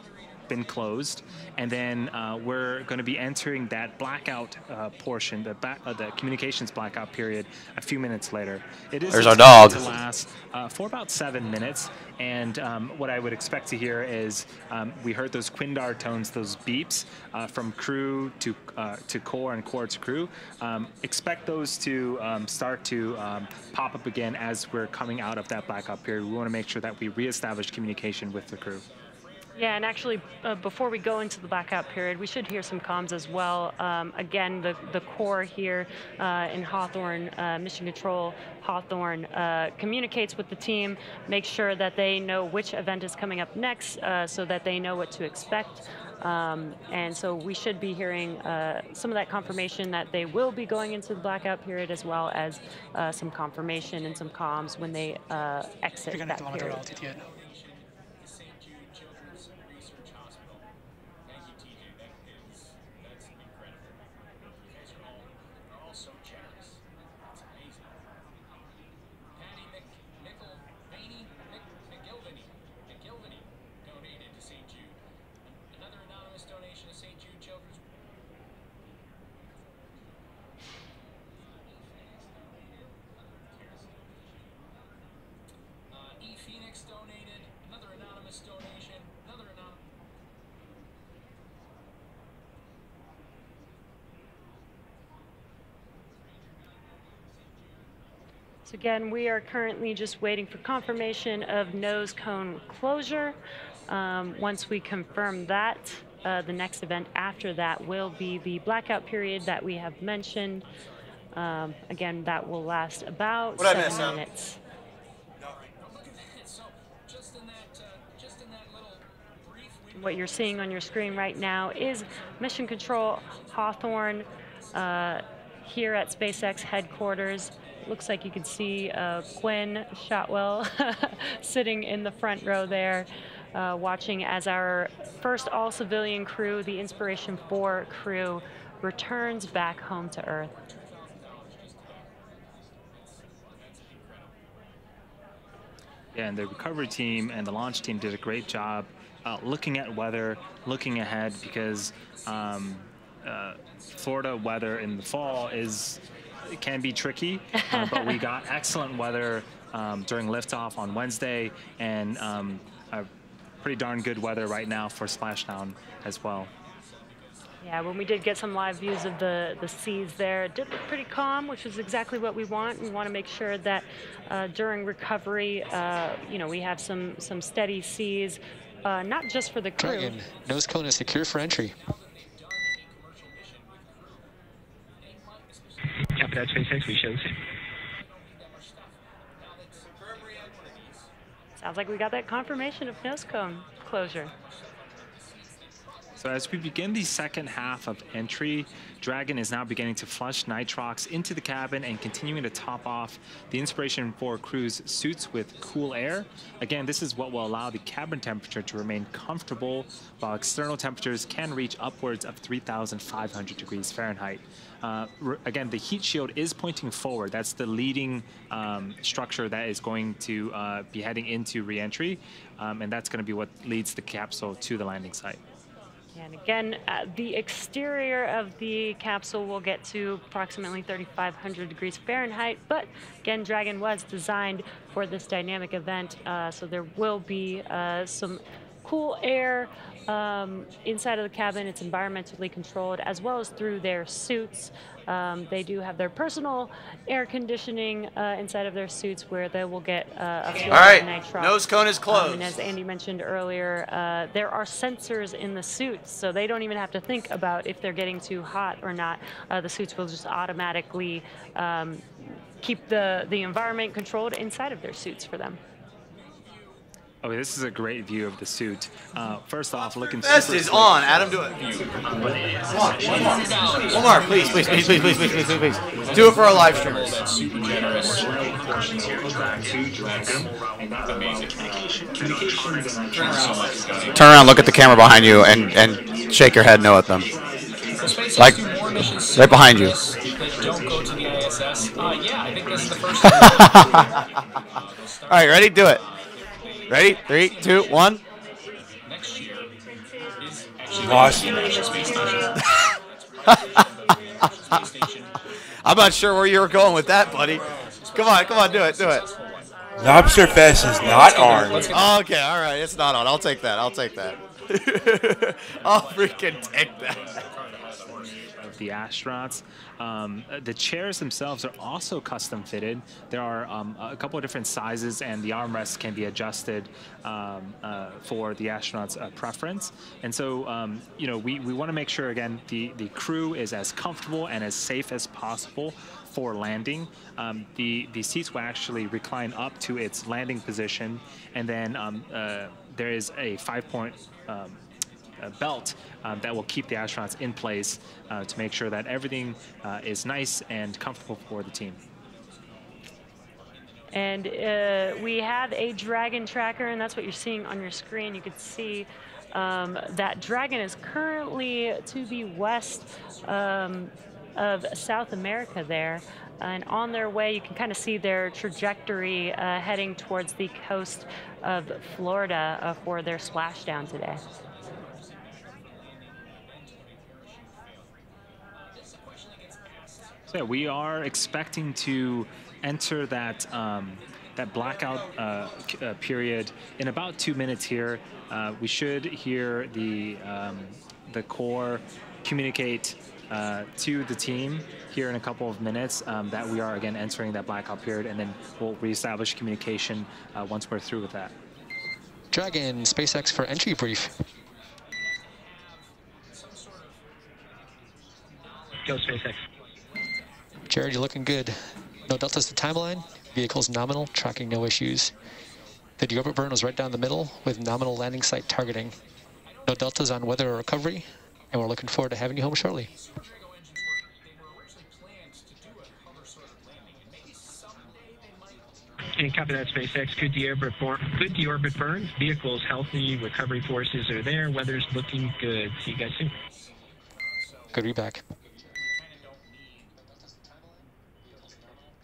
been closed, and then we're going to be entering that blackout portion, the communications blackout period, a few minutes later. It is There's our dog. To last for about 7 minutes, and what I would expect to hear is we heard those Quindar tones, those beeps from crew to core and core to crew. Expect those to start to pop up again as we're coming out of that blackout period. We want to make sure that we reestablish communication with the crew. Yeah, and actually, before we go into the blackout period, we should hear some comms as well. Again, the core here in Hawthorne, Mission Control Hawthorne, communicates with the team, makes sure that they know which event is coming up next so that they know what to expect. And so we should be hearing some of that confirmation that they will be going into the blackout period, as well as some confirmation and some comms when they exit that period. Again, we are currently just waiting for confirmation of nose cone closure. Once we confirm that, the next event after that will be the blackout period that we have mentioned. Again, that will last about 7 minutes. What you're seeing on your screen right now is Mission Control Hawthorne here at SpaceX headquarters. Looks like you can see Quinn Shotwell sitting in the front row there, watching as our first all-civilian crew, the Inspiration4 crew, returns back home to Earth. Yeah, and the recovery team and the launch team did a great job looking at weather, looking ahead, because Florida weather in the fall it can be tricky, but we got excellent weather during liftoff on Wednesday, and a pretty darn good weather right now for Splashdown as well. Yeah, when we did get some live views of the seas there, it did look pretty calm, which is exactly what we want. We want to make sure that during recovery, we have some steady seas, not just for the crew. Dragon, nose cone is secure for entry. Copy that, SpaceX. We show the same. Sounds like we got that confirmation of nose cone closure. So as we begin the second half of entry, Dragon is now beginning to flush nitrox into the cabin and continuing to top off the Inspiration4 crew's suits with cool air. Again, this is what will allow the cabin temperature to remain comfortable, while external temperatures can reach upwards of 3,500 degrees Fahrenheit. Again, the heat shield is pointing forward. That's the leading structure that is going to be heading into re-entry, and that's going to be what leads the capsule to the landing site. And again, the exterior of the capsule will get to approximately 3,500 degrees Fahrenheit, but again, Dragon was designed for this dynamic event, so there will be some cool air inside of the cabin. It's environmentally controlled, as well as through their suits. They do have their personal air conditioning inside of their suits, where they will get a few nitrox. Nose cone is closed. And as Andy mentioned earlier, there are sensors in the suits, so they don't even have to think about if they're getting too hot or not. The suits will just automatically keep the environment controlled inside of their suits for them. Oh, this is a great view of the suit. First off, looking Vest super is slick. on. Adam, do it. Come on, one more. Please, please, please, please, please, please, please, please, please. Do it for our live streamers. Turn around, look at the camera behind you, and shake your head no at them. Like, right behind you. Don't go to the ISS. Yeah, I think this is the first All right, ready? Do it. Ready? 3, 2, 1. Next year is Lost. I'm not sure where you were going with that, buddy. Come on, do it. Lobster Fest is not on. Okay, all right, it's not on. I'll take that. I'll freaking take that. Of the astronauts. The chairs themselves are also custom fitted. There are a couple of different sizes, and the armrests can be adjusted for the astronauts' preference. And so, you know, we want to make sure, again, the crew is as comfortable and as safe as possible for landing. The seats will actually recline up to its landing position, and then there is a 5-point belt that will keep the astronauts in place to make sure that everything is nice and comfortable for the team. And we have a Dragon tracker, and that's what you're seeing on your screen. You can see that Dragon is currently to the west of South America there. And on their way, you can kind of see their trajectory heading towards the coast of Florida for their splashdown today. So yeah, we are expecting to enter that that blackout period in about 2 minutes here. We should hear the core communicate to the team here in a couple of minutes that we are again entering that blackout period, and then we'll reestablish communication once we're through with that. Dragon, SpaceX for entry brief. Go SpaceX. Jared, you're looking good. No deltas to timeline. Vehicle's nominal, tracking no issues. The Deorbit Burn was right down the middle with nominal landing site targeting. No deltas on weather or recovery, and we're looking forward to having you home shortly. And copy that, SpaceX. Good Deorbit Burn. Vehicle's healthy. Recovery forces are there. Weather's looking good. See you guys soon. Good readback.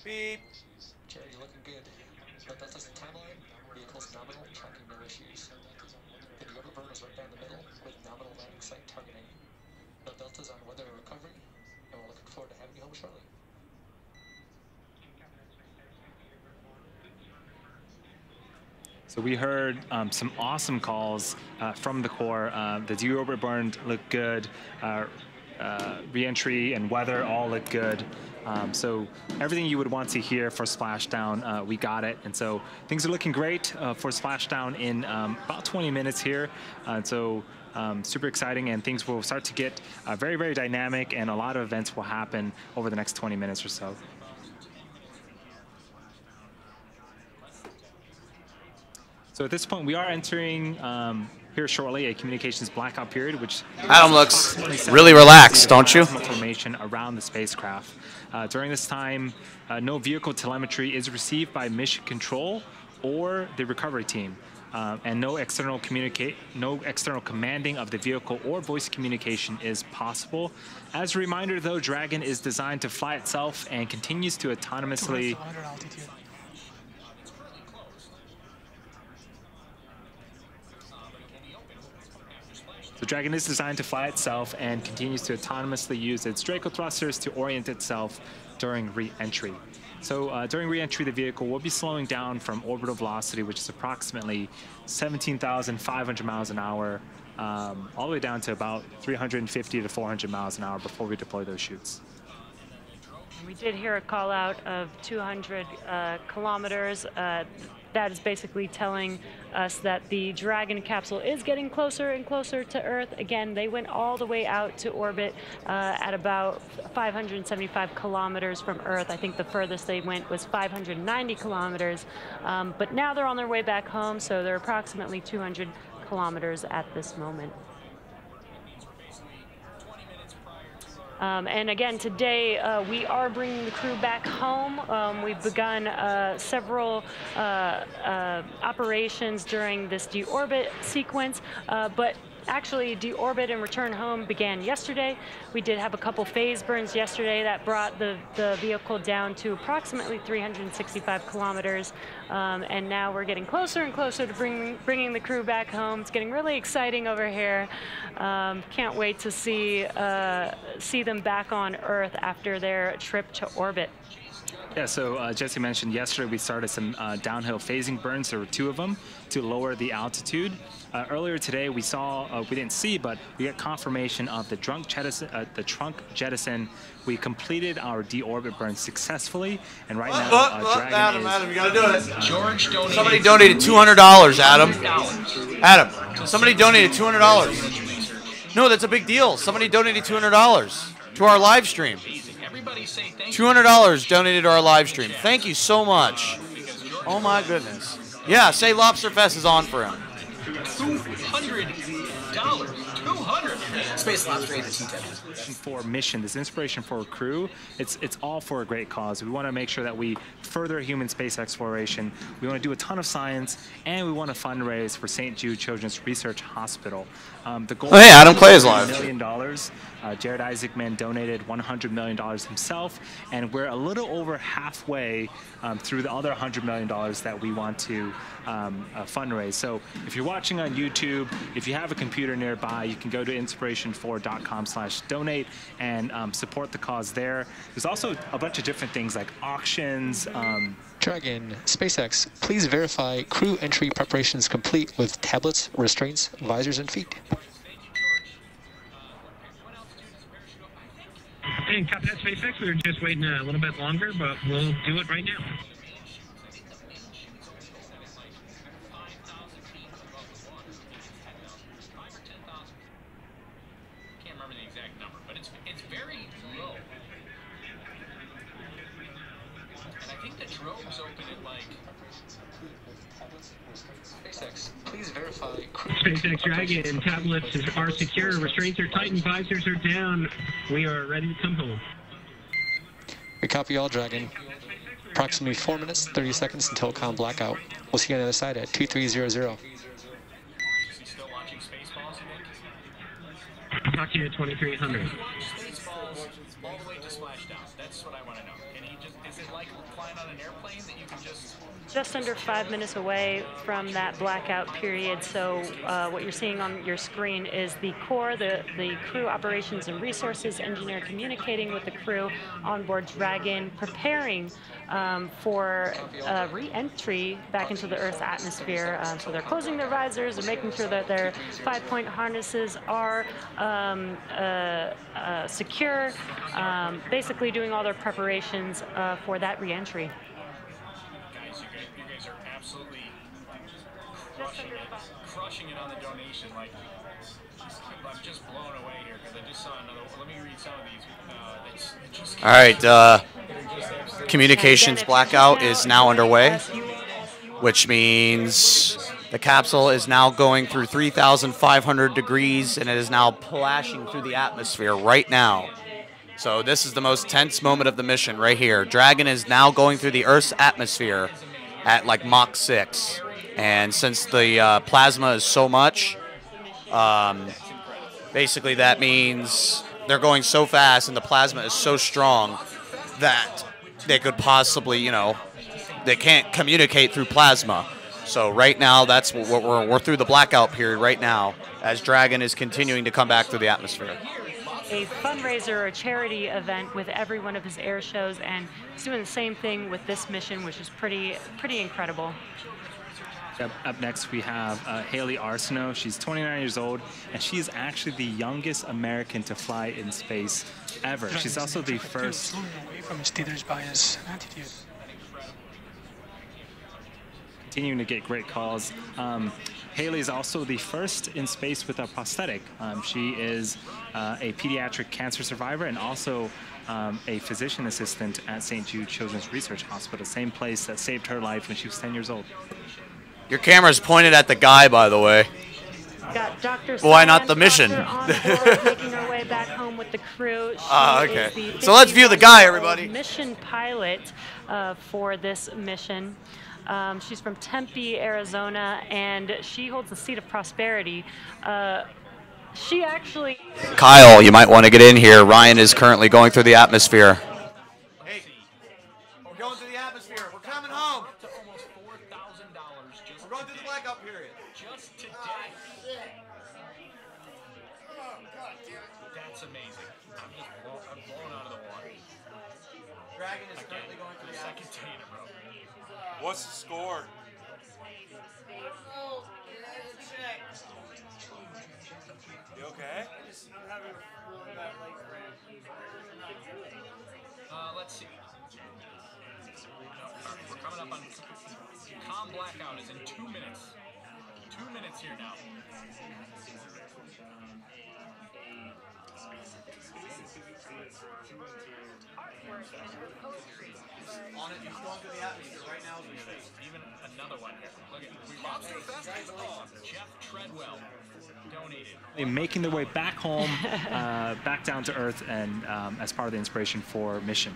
Beep. Jared, you're looking good. No deltas in timeline. Vehicle's nominal, tracking no issues. The Deorbit Burn is right down the middle with nominal landing site targeting. No deltas on weather or recovery, and we're looking forward to having you home shortly. So we heard some awesome calls from the core. The Deorbit Burn looked good. Re-entry and weather all looked good. So everything you would want to hear for Splashdown, we got it. And so things are looking great for Splashdown in about 20 minutes here. So super exciting, and things will start to get very, very dynamic, and a lot of events will happen over the next 20 minutes or so. So at this point, we are entering here shortly a communications blackout period, which Adam looks really relaxed, don't you? Information around the spacecraft. During this time, no vehicle telemetry is received by mission control or the recovery team, and no external commanding of the vehicle or voice communication is possible. As a reminder, though, Dragon is designed to fly itself and continues to autonomously. The Dragon is designed to fly itself and continues to autonomously use its Draco thrusters to orient itself during re-entry. So during re-entry, the vehicle will be slowing down from orbital velocity, which is approximately 17,500 miles an hour, all the way down to about 350 to 400 miles an hour before we deploy those chutes. We did hear a call out of 200 kilometers. That is basically telling us that the Dragon capsule is getting closer and closer to Earth. Again, they went all the way out to orbit at about 575 kilometers from Earth. I think the furthest they went was 590 kilometers. But now they're on their way back home, so they're approximately 200 kilometers at this moment. And again, today we are bringing the crew back home. We've begun several operations during this deorbit sequence, but actually deorbit and return home began yesterday. We did have a couple phase burns yesterday that brought the vehicle down to approximately 365 kilometers. And now we're getting closer and closer to bringing the crew back home. It's getting really exciting over here. Can't wait to see them back on Earth after their trip to orbit. Yeah, so Jesse mentioned yesterday we started some downhill phasing burns. There were 2 of them to lower the altitude. Earlier today we saw, we didn't see, but we got confirmation of the trunk jettison. We completed our deorbit burn successfully, and right now Dragon Adam, you gotta do it. George donated. Somebody donated $200, Adam. Somebody donated $200. No, that's a big deal. Somebody donated $200 to our live stream. $200 donated to our live stream. Thank you so much. Oh my goodness. Yeah, say Lobster Fest is on for him. $200. 200. Space Lobster ate a Inspiration4 mission, this Inspiration4 crew, it's all for a great cause. We want to make sure that we further human space exploration. We want to do a ton of science, and we want to fundraise for St. Jude Children's Research Hospital. The goal hey, Adam Clay is live. $1 million. Jared Isaacman donated $100 million himself, and we're a little over halfway through the other $100 million that we want to fundraise. So if you're watching on YouTube, if you have a computer nearby, you can go to inspiration4.com/donate and support the cause there. There's also a bunch of different things like auctions. Dragon, SpaceX, please verify crew entry preparations complete with tablets, restraints, visors, and feet. And copy that, SpaceX. We were just waiting a little bit longer, but we'll do it right now. Can't remember the exact number, but it's very low. And I think the drones open at like. SpaceX, please verify crew. SpaceX Dragon, tablets are secure, restraints are tightened, visors are down. We are ready to come home. We copy all, Dragon. Approximately 4 minutes, 30 seconds until com blackout. We'll see you on the other side at 2300. Talk to you at 2300. Spaceballs all the way to Splashdown. That's what I want to know. Can he just, is it like flying on an airplane that you can just under 5 minutes away from that blackout period. So what you're seeing on your screen is the core, the crew operations and resources engineer communicating with the crew on board Dragon, preparing for re-entry back into the Earth's atmosphere. So they're closing their visors and making sure that their 5-point harnesses are secure, basically doing all their preparations for that re-entry. You guys are absolutely crushing it on the donation. Like, I'm just blown away here because I just saw another. Let me read some of these. All right, communications blackout is now underway, which means the capsule is now going through 3,500 degrees, and it is now plashing through the atmosphere right now. So this is the most tense moment of the mission right here. Dragon is now going through the Earth's atmosphere at like Mach 6. And since the plasma is so much, basically that means they're going so fast and the plasma is so strong that they could possibly, you know, they can't communicate through plasma. So right now, that's what we're through the blackout period right now as Dragon is continuing to come back through the atmosphere. A fundraiser or a charity event with every one of his air shows, and he's doing the same thing with this mission, which is pretty incredible. Up next, we have Haley Arsenau. She's 29 years old, and she is actually the youngest American to fly in space ever. She's also the first. Away from its teeter's bias attitude. Continuing to get great calls. Haley is also the first in space with a prosthetic. She is a pediatric cancer survivor and also a physician assistant at St. Jude Children's Research Hospital, same place that saved her life when she was 10 years old. Your camera's pointed at the guy, by the way. Got Dr. Why not the mission? On board, making her way back home with the crew. Okay. So let's view the guy, everybody. Mission pilot for this mission. She's from Tempe, Arizona, and she holds the seat of prosperity. She actually... Kyle, you might want to get in here. Ryan is currently going through the atmosphere. Hey, we're going through the atmosphere. We're coming home. We're going through the blackout period. Just today. That's amazing. I'm blown out of the water. Dragon is currently going through the second day in a row. What's the score? You okay? Let's see. We're coming up on calm blackout is in 2 minutes. 2 minutes here now. On it, he's going through the atmosphere right now as we speak. Even another one here. Look at Lobster Fest is on. Jeff Treadwell donated. Making their way back home, back down to Earth, and as part of the Inspiration4 mission.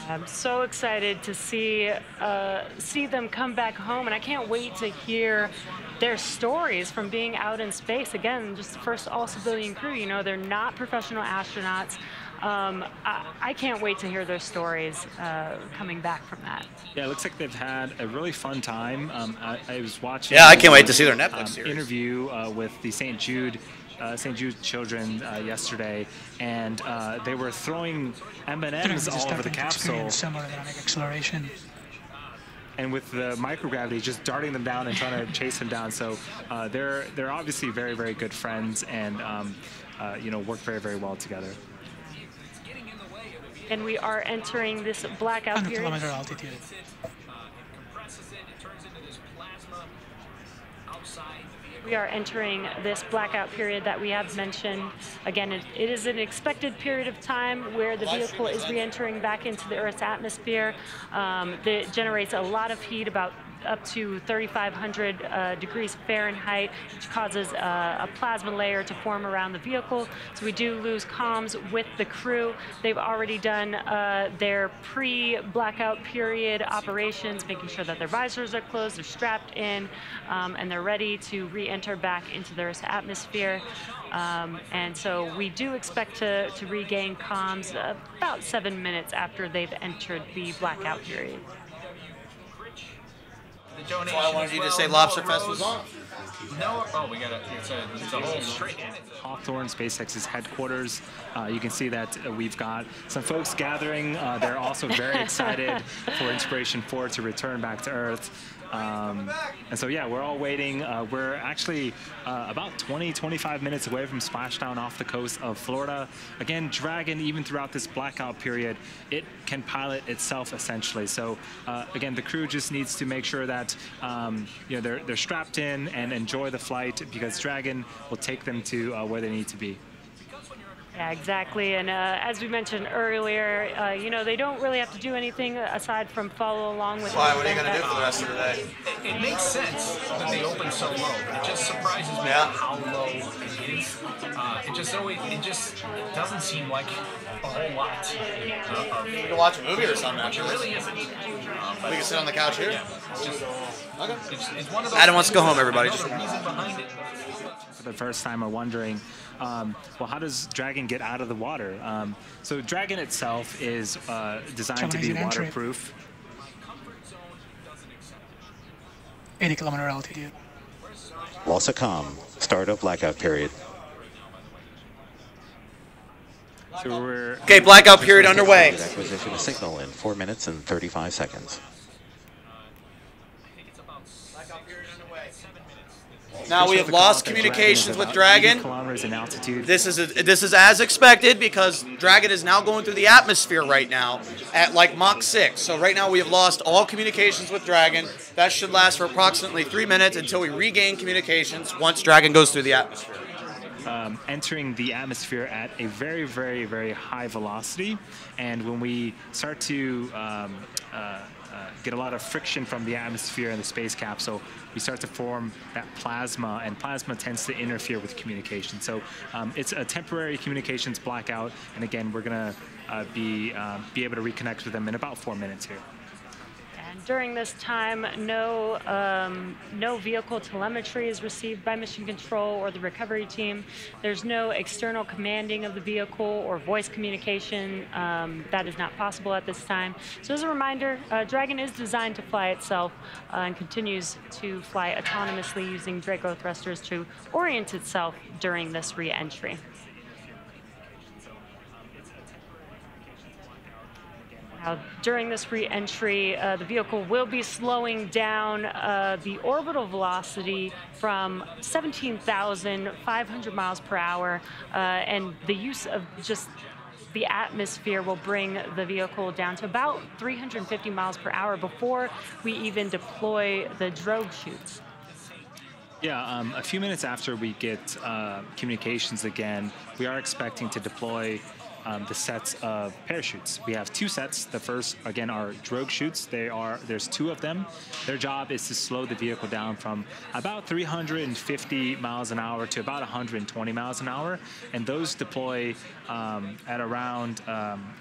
I'm so excited to see them come back home, and I can't wait to hear their stories from being out in space. Again, just the first all-civilian crew. You know, they're not professional astronauts. I can't wait to hear their stories coming back from that. Yeah, it looks like they've had a really fun time. I was watching. Yeah, I can't wait to see their Netflix series. Interview with the St. Jude children yesterday, and they were throwing M&Ms all over the capsule. Thermodynamic acceleration. And with the microgravity, just darting them down and trying to chase them down. So they're obviously very, very good friends, and you know, work very, very well together. And we are entering this blackout 100 period. kilometer altitude. We are entering this blackout period that we have mentioned. Again, it is an expected period of time where the vehicle is re-entering back into the Earth's atmosphere. That generates a lot of heat, about up to 3,500 degrees Fahrenheit, which causes a plasma layer to form around the vehicle. So we do lose comms with the crew. They've already done their pre-blackout period operations, making sure that their visors are closed, they're strapped in, and they're ready to re-enter back into the Earth's atmosphere. And so we do expect to regain comms about 7 minutes after they've entered the blackout period. That's why I wanted you to say Lobster Fest was on. No, oh, we got it's a whole straight. Hawthorne, SpaceX's headquarters. You can see that we've got some folks gathering. They're also very excited for Inspiration4 to return back to Earth. And so, yeah, we're all waiting. We're actually about 20-25 minutes away from Splashdown off the coast of Florida. Again, Dragon, even throughout this blackout period, it can pilot itself essentially. So, again, the crew just needs to make sure that you know, they're strapped in and enjoy the flight, because Dragon will take them to where they need to be. Yeah, exactly. And as we mentioned earlier, you know, they don't really have to do anything aside from follow along with. Why? What are you going to do for the rest of the day? It makes sense that they open so low. It just surprises me how low it is. It just doesn't seem like a whole lot. We can watch a movie or something after It this. really isn't. We can sit on the couch here. Yeah, it's just, Okay. it's one of those Adam wants to go home, everybody. There's no reason behind it. For the first time are wondering, well, how does Dragon get out of the water? So Dragon itself is designed to be waterproof. 80 kilometer altitude. Loss of comm. Start of blackout period. So we're okay, blackout period underway. Acquisition of signal in 4 minutes and 35 seconds. Blackout period underway. Now we have lost communications with Dragon. Kilometers in altitude. This is as expected because Dragon is now going through the atmosphere right now at like Mach 6. So right now we have lost all communications with Dragon. That should last for approximately 3 minutes until we regain communications once Dragon goes through the atmosphere. Entering the atmosphere at a very, very, very high velocity, and when we start to get a lot of friction from the atmosphere and the space capsule, we start to form that plasma, and plasma tends to interfere with communication. So it's a temporary communications blackout, and again, we're gonna be able to reconnect with them in about 4 minutes here. And during this time, no vehicle telemetry is received by Mission Control or the recovery team. There's no external commanding of the vehicle or voice communication. That is not possible at this time. So as a reminder, Dragon is designed to fly itself and continues to fly autonomously using Draco thrusters to orient itself during this re-entry. Now, during this re-entry, the vehicle will be slowing down the orbital velocity from 17,500 miles per hour, and the use of just the atmosphere will bring the vehicle down to about 350 miles per hour before we even deploy the drogue chutes. Yeah, a few minutes after we get communications again, we are expecting to deploy the sets of parachutes. We have 2 sets. The first, again, are drogue chutes. There's 2 of them. Their job is to slow the vehicle down from about 350 miles an hour to about 120 miles an hour, and those deploy at around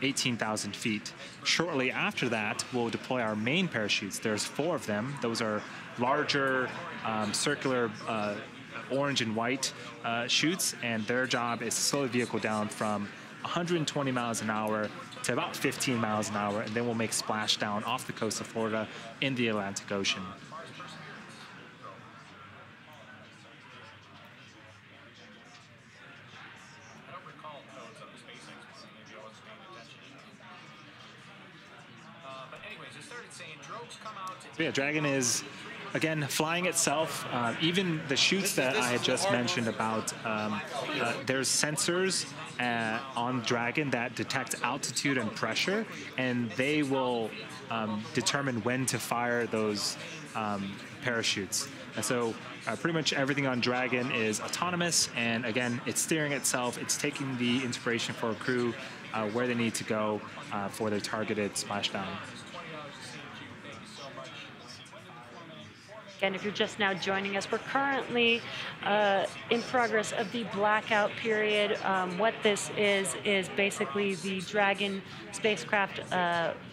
18,000 feet. Shortly after that, we'll deploy our main parachutes. There's 4 of them. Those are larger, circular, orange and white chutes, and their job is to slow the vehicle down from 120 miles an hour to about 15 miles an hour, and then we'll make splashdown off the coast of Florida in the Atlantic Ocean. So yeah, Dragon is, again, flying itself. Even the chutes that I had just mentioned about, there's sensors on Dragon that detect altitude and pressure, and they will determine when to fire those parachutes. And so pretty much everything on Dragon is autonomous, and again, it's steering itself. It's taking the Inspiration4 crew where they need to go for their targeted splashdown. Again, if you're just now joining us, we're currently in progress of the blackout period. What this is basically the Dragon spacecraft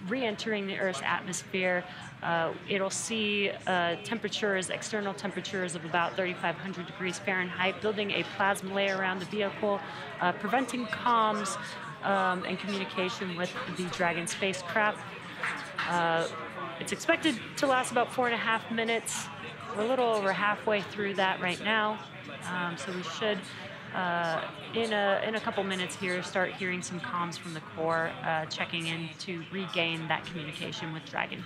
re-entering the Earth's atmosphere. It'll see temperatures, external temperatures of about 3,500 degrees Fahrenheit, building a plasma layer around the vehicle, preventing comms and communication with the Dragon spacecraft. It's expected to last about 4.5 minutes. We're a little over halfway through that right now, so we should, in a couple minutes here, start hearing some comms from the core, checking in to regain that communication with Dragon.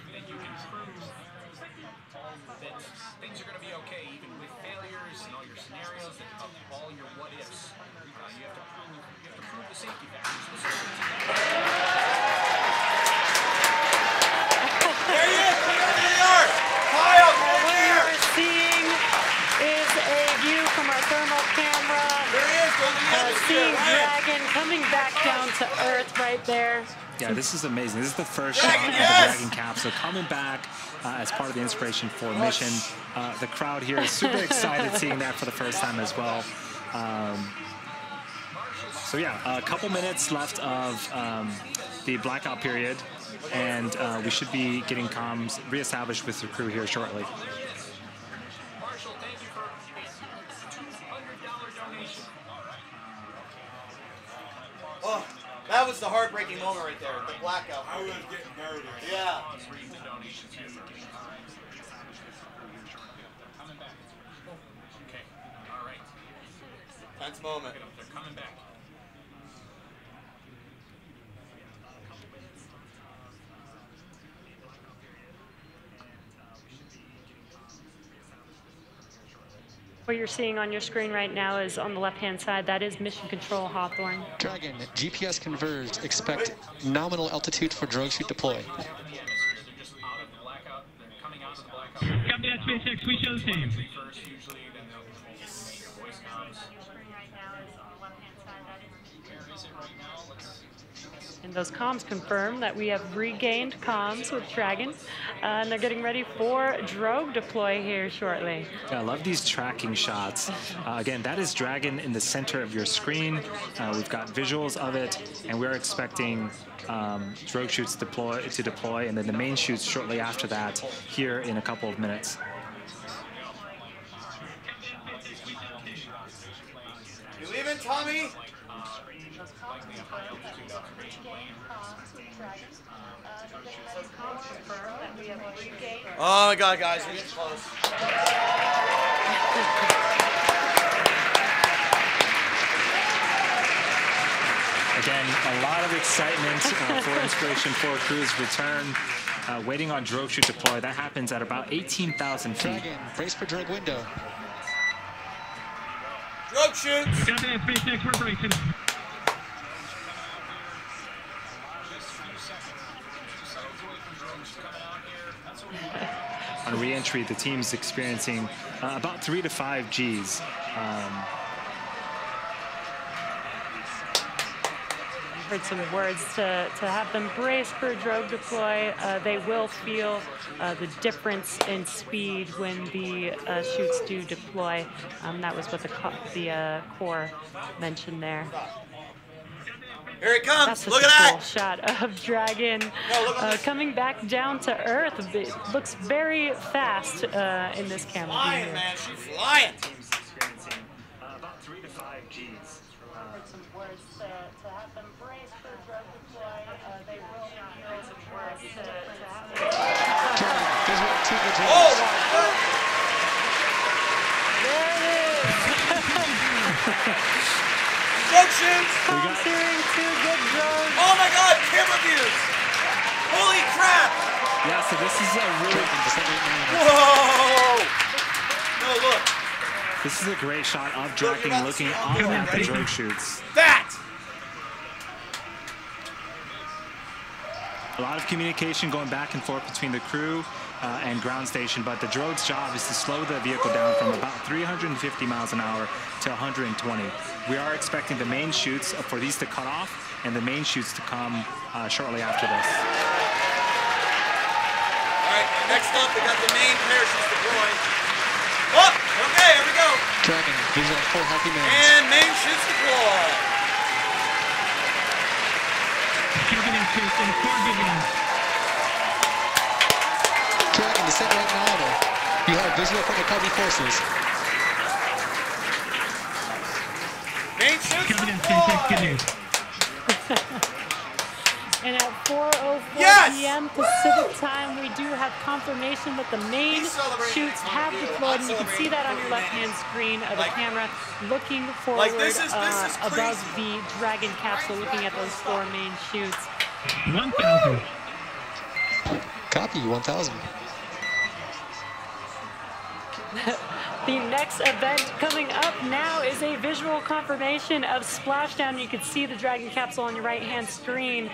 Things are going to be okay, even with failures and all your scenarios, all your what ifs. You have to prove the safety factors. There he is! Clear the yard! Kyle, clear! What we're seeing is a view from our thermal camera. There he is! Go to the atmosphere! Seeing Dragon coming back down to Earth right there. Yeah, this is amazing. This is the first shot of the Dragon capsule coming back as part of the Inspiration4 mission. The crowd here is super excited seeing that for the first time as well. So yeah, a couple minutes left of the blackout period, and we should be getting comms reestablished with the crew here shortly. Marshall, thank you for a $200 donation. Oh, that was the heartbreaking moment right there, the blackout. I was getting nervous. Yeah. Okay, all right. Tense moment. They're coming back. What you're seeing on your screen right now is on the left-hand side. That is Mission Control Hawthorne. Dragon, GPS converged. Expect nominal altitude for drogue chute deploy. Copy that, SpaceX. We show the same. And those comms confirm that we have regained comms with Dragon, and they're getting ready for drogue deploy here shortly. Yeah, I love these tracking shots. Again, that is Dragon in the center of your screen. We've got visuals of it, and we're expecting drogue chutes to deploy, and then the main chutes shortly after that here in a couple of minutes. You leaving, Tommy? Oh my God, guys, we're getting close. Again, a lot of excitement for Inspiration4 crew's return. Waiting on drogue chute deploy. That happens at about 18,000 feet. Dragon, brace for drogue window. Drogue chutes! Copy that, SpaceX. We're bracing. On re-entry, the team's experiencing about 3 to 5 Gs. Heard some words to have them brace for drogue deploy. They will feel the difference in speed when the chutes do deploy. That was what the Corps mentioned there. Here it comes. That's Look a at cool that. shot of Dragon coming back down to Earth. It looks very fast in this camera. Flying, man. She's flying. About 3 to 5 Gs. Heard some words to have them brace for drogue deploy. They will feel some words to have them. Oh my God. There it is. Sponsoring 2 good drones. Oh my God, camera views! Holy crap! Yeah, so this is a really... Whoa! No, look. This is a great shot of Dragon looking up at the drogue chutes. That! A lot of communication going back and forth between the crew and ground station, but the drogue's job is to slow the vehicle down from about 350 miles an hour to 120. We are expecting the main chutes for these to cut off and the main chutes to come shortly after this. All right, next up, we got the main parachutes deployed. Oh, okay, here we go. Dragon, these are 4 healthy men. And main chutes deployed. Dragon, descend right now. You have visual from the Cubby forces. Main chutes deployed. And at 4:04 p.m. Pacific time, we do have confirmation that the main chutes have deployed, and you can see that on your left-hand screen of the camera, looking forward above the Dragon capsule, looking at those 4 main chutes. 1,000. Copy, 1,000. The next event coming up now is a visual confirmation of Splashdown. You can see the Dragon capsule on your right-hand screen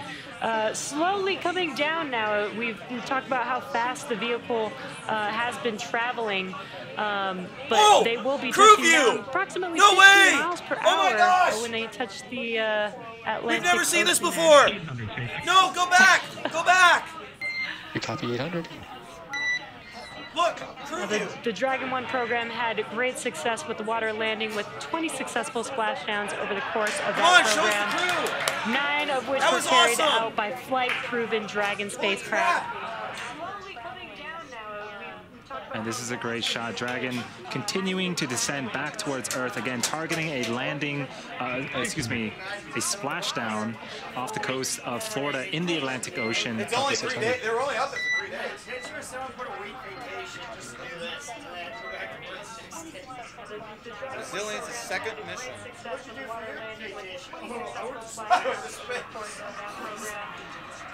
slowly coming down now. We've talked about how fast the vehicle has been traveling, but they will be touching down approximately 50 miles per hour when they touch the Atlantic We've never seen this Ocean. before. No, go back. Go back. You copy 800. Look, crew view. The Dragon 1 program had great success with the water landing, with 20 successful splashdowns over the course of that program, 9 of which were carried out by flight-proven Dragon spacecraft. And this is a great shot. Dragon continuing to descend back towards Earth, again targeting a landing, a splashdown off the coast of Florida in the Atlantic Ocean. It's only 3 days. They were only out there for 3 days. Picture someone put a week vacation just to do this and then go back to work 6 days. Resilience is second mission. What'd you do for your vacation?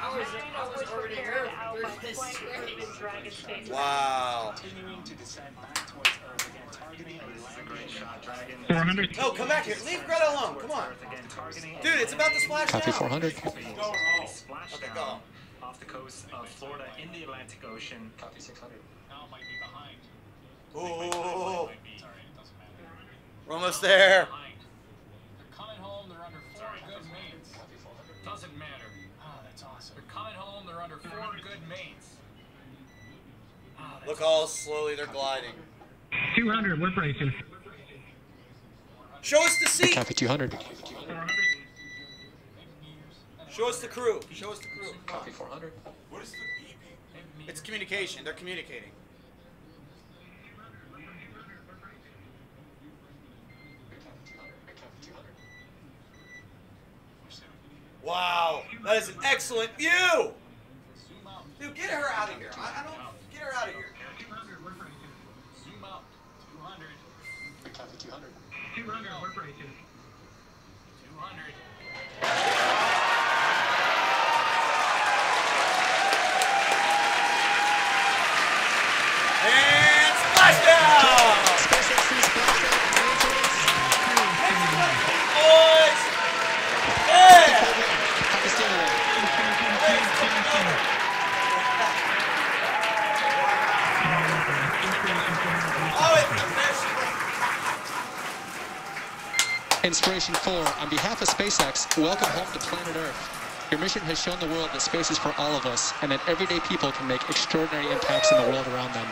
I was already here for 3 days straight. Wow. Continuing to descend back towards Earth, again 400. No, come back here. Leave Greta alone. Come on. Dude, it's about to splash Copy down. 400. Okay, go. Off the coast of Florida in the Atlantic Ocean. Copy 600. Ooh. We're almost there. They're coming home, they're under 4 good mains. Doesn't matter. Oh, that's awesome. They're coming home, they're under 4 good mains. Look how slowly they're gliding. 200, we're bracing. Show us the seat. Copy 200. Show us the crew. Show us the crew. Copy 400. What is the beeping? It's communication. They're communicating. Wow, that is an excellent view. Dude, get her out of here. I don't. Get her out of here. 200, we're bracing. Zoom up. 200. Copy 200. 200, we're bracing. 200. And Splashdown! Boys! Yeah! Inspiration4, on behalf of SpaceX, welcome home to planet Earth. Your mission has shown the world that space is for all of us, and that everyday people can make extraordinary impacts in the world around them.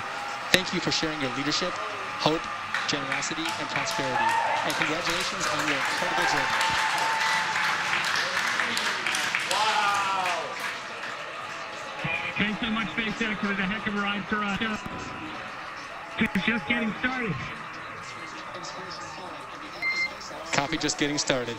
Thank you for sharing your leadership, hope, generosity, and prosperity. And congratulations on your incredible journey. Wow! Thanks so much, SpaceX. It was a heck of a ride for us. It's just getting started. Copy, just getting started.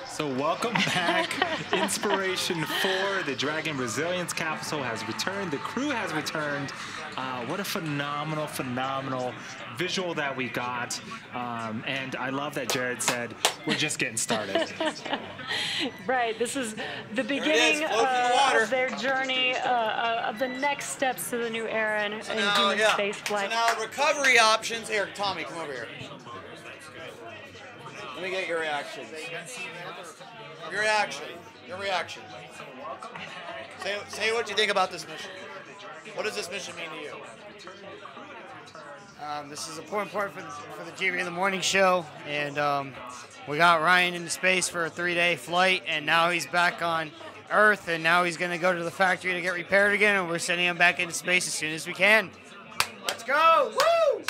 So welcome back, Inspiration4. The Dragon Resilience Capsule has returned. The crew has returned. What a phenomenal, phenomenal visual that we got. And I love that Jared said, we're just getting started. Right, this is the beginning of their journey, of the next steps to the new era in human space flight. So now recovery options. Here, Tommy, come over here. Let me get your reaction. Your reaction. Your reaction. Say what you think about this mission. What does this mission mean to you? This is important for the GV in the Morning show, and we got Ryan into space for a 3-day flight, and now he's back on Earth, and now he's going to go to the factory to get repaired again, and we're sending him back into space as soon as we can. Let's go! Woo!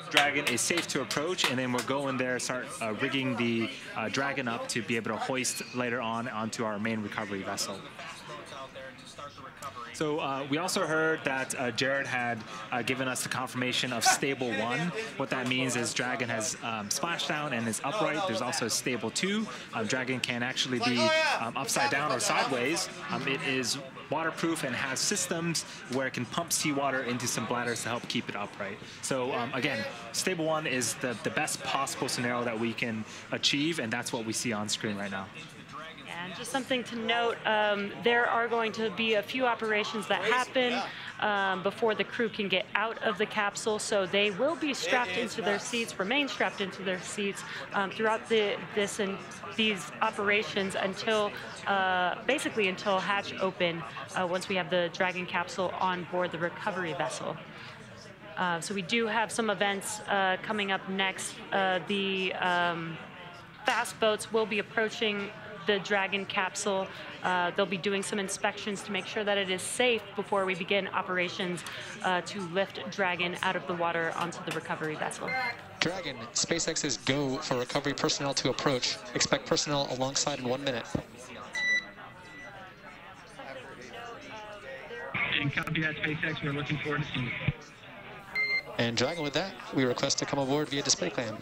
Dragon is safe to approach, and then we'll go in there, start rigging the Dragon up to be able to hoist later on onto our main recovery vessel. So we also heard that Jared had given us the confirmation of stable 1. What that means is Dragon has Splashdown and is upright. There's also stable 2. Dragon can actually be upside down or sideways. It is waterproof and has systems where it can pump seawater into some bladders to help keep it upright. So again, stable 1 is the best possible scenario that we can achieve, and that's what we see on screen right now. And just something to note, there are going to be a few operations that happen before the crew can get out of the capsule, so they will be strapped into their seats, remain strapped into their seats throughout these operations until, basically until hatch open, once we have the Dragon capsule on board the recovery vessel. So we do have some events coming up next. The fast boats will be approaching the Dragon capsule. They'll be doing some inspections to make sure that it is safe before we begin operations to lift Dragon out of the water onto the recovery vessel. Dragon, SpaceX's go for recovery personnel to approach. Expect personnel alongside in 1 minute. And copy that, SpaceX. We're looking forward to seeing you. And Dragon, with that, we request to come aboard via display cam.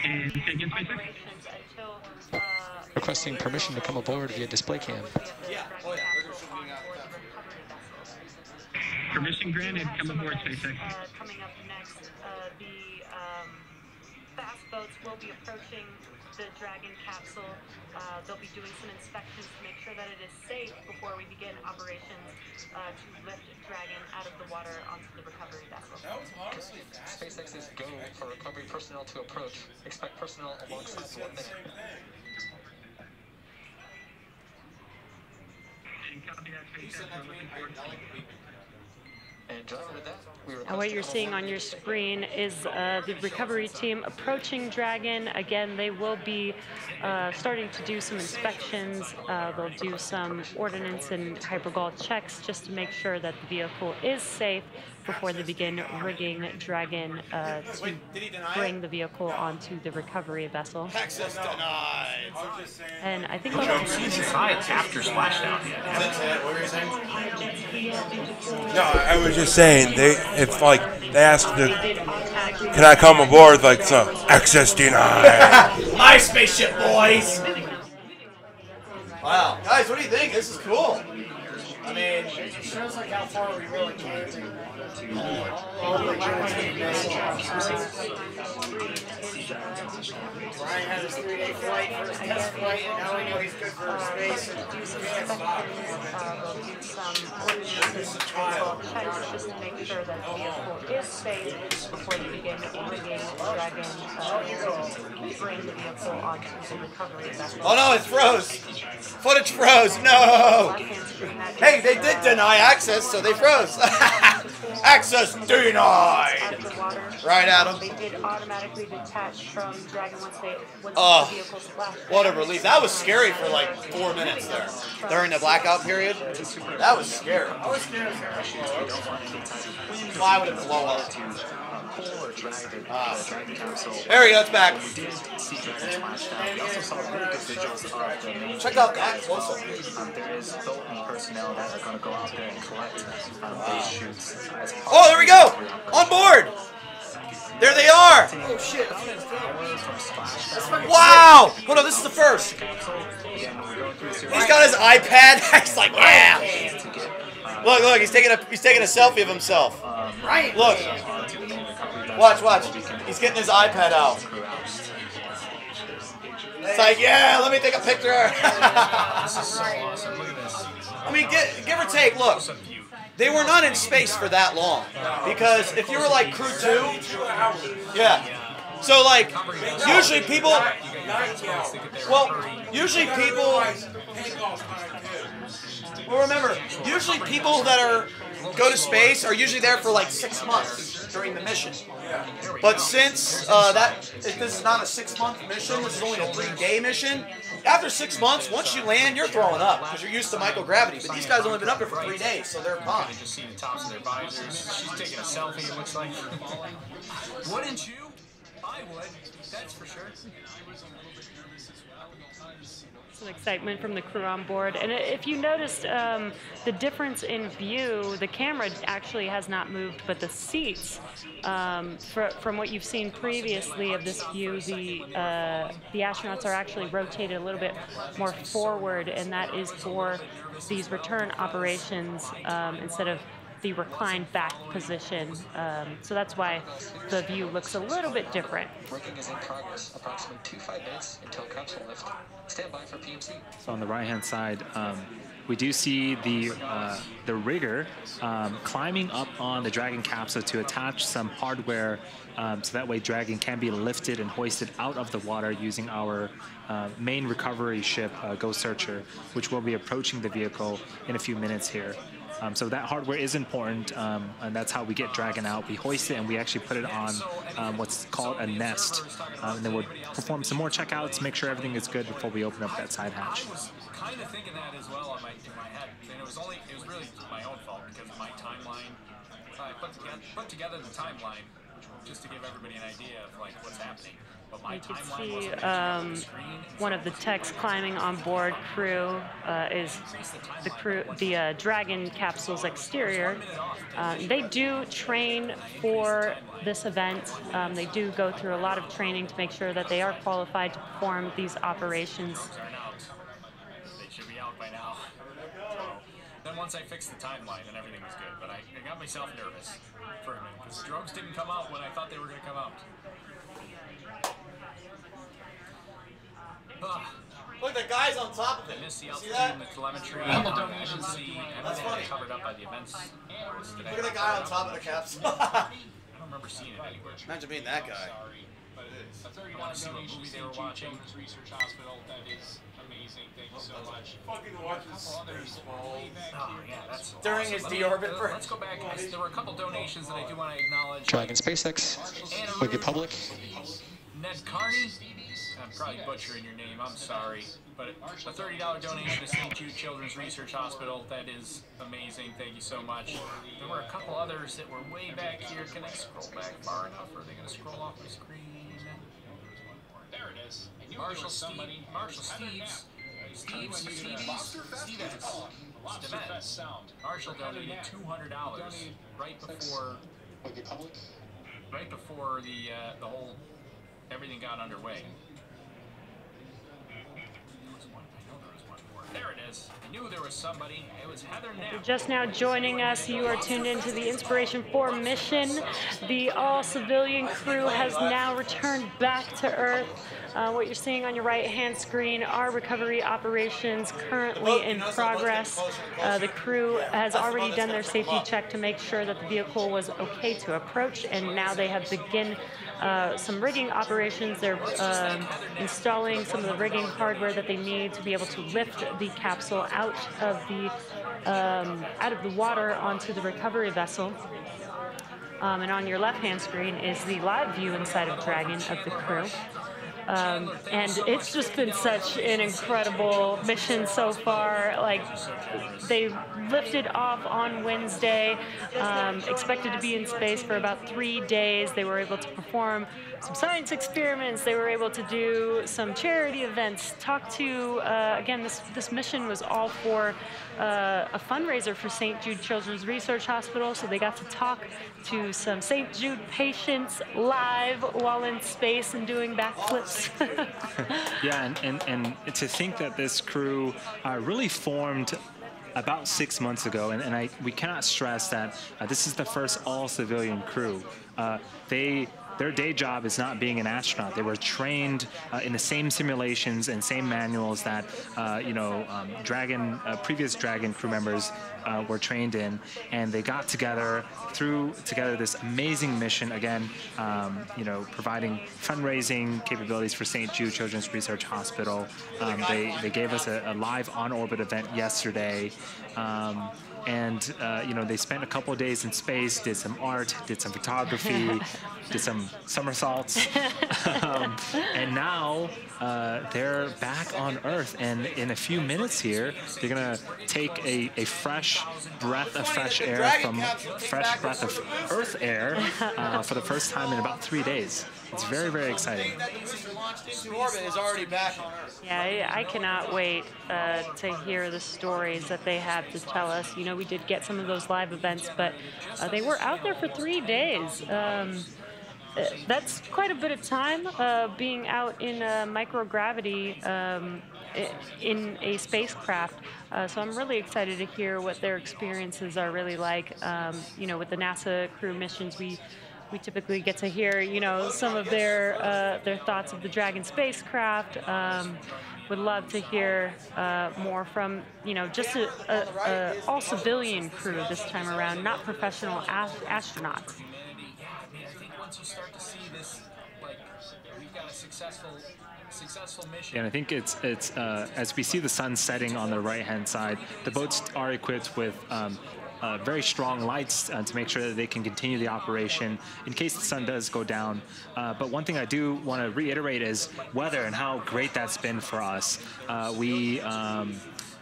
And say again, SpaceX. Requesting permission to come aboard via display cam. Permission granted. Come aboard, SpaceX. boats will be approaching the Dragon capsule. They'll be doing some inspections to make sure that it is safe before we begin operations to lift Dragon out of the water onto the recovery vessel. That was honestly fast. SpaceX's go for recovery personnel to approach. Expect personnel alongside the one minute. And what you're seeing on your screen is the recovery team approaching Dragon. Again, they will be starting to do some inspections. They'll do some ordnance and hypergol checks just to make sure that the vehicle is safe before they begin rigging Dragon to bring the vehicle onto the recovery vessel. Access denied. And I think Besides after Splashdown. What were you saying? No, I was just saying it's like they asked, "Can I come aboard?" Like some access denied. My spaceship, boys. Wow, guys, what do you think? This is cool. I mean, it shows like how far we really came. Ryan had his 3-day flight for his test flight, and now we know he's good for space. Do some checks just to make sure that the vehicle is safe before they begin rigging Dragon to bring the vehicle onto the recovery vessel. Oh no, it froze. Footage froze. No. Hey, they did deny access, so they froze. Access denied. Right, Adam. They did automatically detach from Dragon once the vehicle splashed. What a relief. That was scary for like 4 minutes there. During the blackout period. That was scary. Why would it blow up? There we go, it's back. Check out that close-up. There is boat personnel that are going to go out there and collect base shoots. Oh, there we go! On board! There they are! Oh, shit. Wow! Hold on, this is the first. He's got his iPad. He's like, yeah! Look, look, he's taking a selfie of himself. Look. Watch. He's getting his iPad out. It's like, yeah, let me take a picture. I mean, give or take, look. They were not in space for that long. Because if you were like Crew 2, yeah. So like, usually people, well, remember, usually people that go to space are usually there for like 6 months during the mission. But since this is not a 6-month mission, this is only a 3-day mission, after 6 months, once you land, you're throwing up because you're used to microgravity. But these guys only been up there for 3 days, so they're fine. Just see the tops of their visors. She's taking a selfie, it looks like. Wouldn't you? I would. That's for sure. Some excitement from the crew on board. And if you noticed the difference in view, the camera actually has not moved, but the seats, from what you've seen previously of this view, the astronauts are actually rotated a little bit more forward, and that is for these return operations instead of the reclined back position. So that's why the view looks a little bit different. Working is in progress. Approximately 25 minutes until capsule lift. Stand by for PMC. So on the right-hand side, we do see the rigger climbing up on the Dragon capsule to attach some hardware so that way Dragon can be lifted and hoisted out of the water using our main recovery ship, Ghost Searcher, which will be approaching the vehicle in a few minutes here. So that hardware is important, and that's how we get Dragon out. We hoist it and we actually put it on what's called a nest. And then we'll perform some more checkouts, make sure everything is good before we open up that side hatch. I was kind of thinking that as well in my head. And it was really my own fault because my timeline, I put together the timeline just to give everybody an idea of like what's happening. But my you can timeline see one of the techs climbing on board crew is the Dragon capsule's exterior. They do train for this event. They do go through a lot of training to make sure that they are qualified to perform these operations. They should be out by now. Then once I fixed the timeline, then everything was good. But I got myself nervous for a minute because the drones didn't come out when I thought they were going to come out. Look, the guy's on top of it. See that? The telemetry. Couple donations. That's funny. Covered up by the events. Look at the guy on top of the capsule. I don't remember seeing it anywhere. Imagine being that guy. But it is. A $30 donation to St. Children's Research Hospital. That is amazing. Thank you so much. Fucking watch this. Oh, yeah, that's During his Deorbit Burn. Let's go back. There were a couple donations that I do want to acknowledge. Dragon SpaceX, Wicked Public. Ned Carney. I'm probably butchering your name, I'm sorry. But a $30 donation to St. Jude Children's Research Hospital, that is amazing, thank you so much. There were a couple others that were way back here. Can I scroll back far enough, or are they going to scroll off my screen? There it is. Marshall Steves. Marshall donated $200 right before the whole everything got underway. There it is. I knew there was somebody. It was Heather Knapp. If you're just now joining us, you are tuned into the Inspiration4 mission. The all-civilian crew has now returned back to Earth. What you're seeing on your right-hand screen are recovery operations currently in progress. The crew has already done their safety check to make sure that the vehicle was okay to approach, and now they have begun some rigging operations. They're installing some of the rigging hardware that they need to be able to lift the capsule out of the water onto the recovery vessel. And on your left-hand screen is the live view inside of Dragon of the crew. And it's just been such an incredible mission so far. Like, they lifted off on Wednesday, expected to be in space for about 3 days. They were able to perform some science experiments. They were able to do some charity events, talk to, again, this mission was all for a fundraiser for St. Jude Children's Research Hospital, so they got to talk to some St. Jude patients live while in space and doing backflips. Yeah, and to think that this crew really formed about 6 months ago, and we cannot stress that this is the first all-civilian crew. Their day job is not being an astronaut. They were trained in the same simulations and same manuals that previous Dragon crew members were trained in, and they got together, threw together this amazing mission. Again, providing fundraising capabilities for St. Jude Children's Research Hospital. They gave us a live on-orbit event yesterday. They spent a couple of days in space, did some art, did some photography, did some somersaults, and now they're back on Earth. And in a few minutes here, they're gonna take a fresh breath of fresh air from breath of Earth air for the first time in about 3 days. It's very, very exciting. That booster launched into orbit is already back on Earth. Yeah, I cannot wait to hear the stories that they have to tell us. You know, we did get some of those live events, but they were out there for 3 days. That's quite a bit of time being out in microgravity in a spacecraft. So I'm really excited to hear what their experiences are really like. With the NASA crew missions, we typically get to hear, some of their thoughts of the Dragon spacecraft. Would love to hear more from, just a all-civilian crew this time around, not professional astronauts. I think once you start to see this, we've got a successful mission. And I think it's as we see the sun setting on the right-hand side, the boats are equipped with very strong lights to make sure that they can continue the operation in case the sun does go down. But one thing I do want to reiterate is weather and how great that's been for us.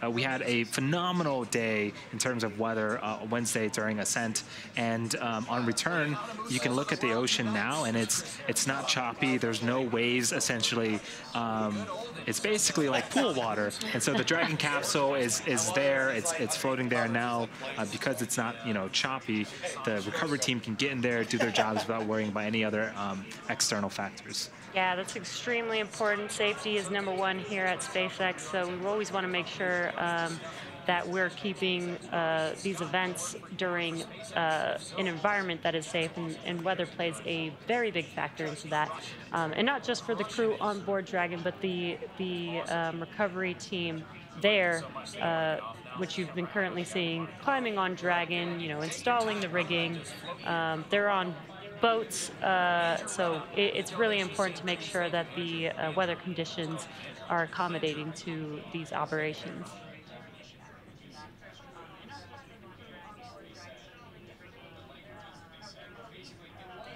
We had a phenomenal day in terms of weather Wednesday during ascent, and on return, you can look at the ocean now, and it's not choppy. There's no waves essentially. It's basically like pool water, and so the Dragon capsule is there. It's floating there now because it's not choppy. The recovery team can get in there, do their jobs without worrying about any other external factors. Yeah, that's extremely important. Safety is #1 here at SpaceX, so we always want to make sure that we're keeping these events during an environment that is safe, and weather plays a very big factor into that. And not just for the crew on board Dragon, but the recovery team there, which you've been currently seeing, climbing on Dragon, you know, installing the rigging. They're on boats, so it's really important to make sure that the weather conditions are accommodating to these operations.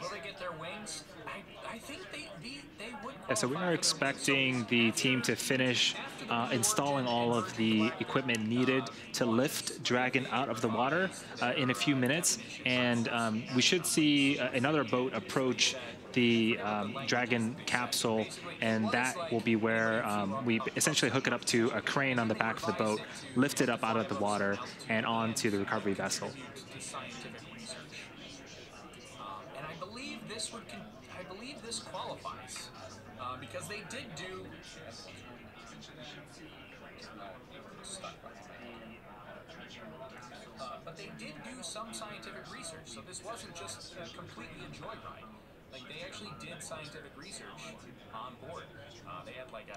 Will they get their wings? I think they would. Yeah, so we are expecting the team to finish installing all of the equipment needed to lift Dragon out of the water in a few minutes, and we should see another boat approach the Dragon capsule, and that will be where we essentially hook it up to a crane on the back of the boat, lift it up out of the water and onto the recovery vessel. And I believe this qualifies because they did do. But they did do some scientific research, so this wasn't just completely a joyride. Like, they actually did scientific research on board. They had like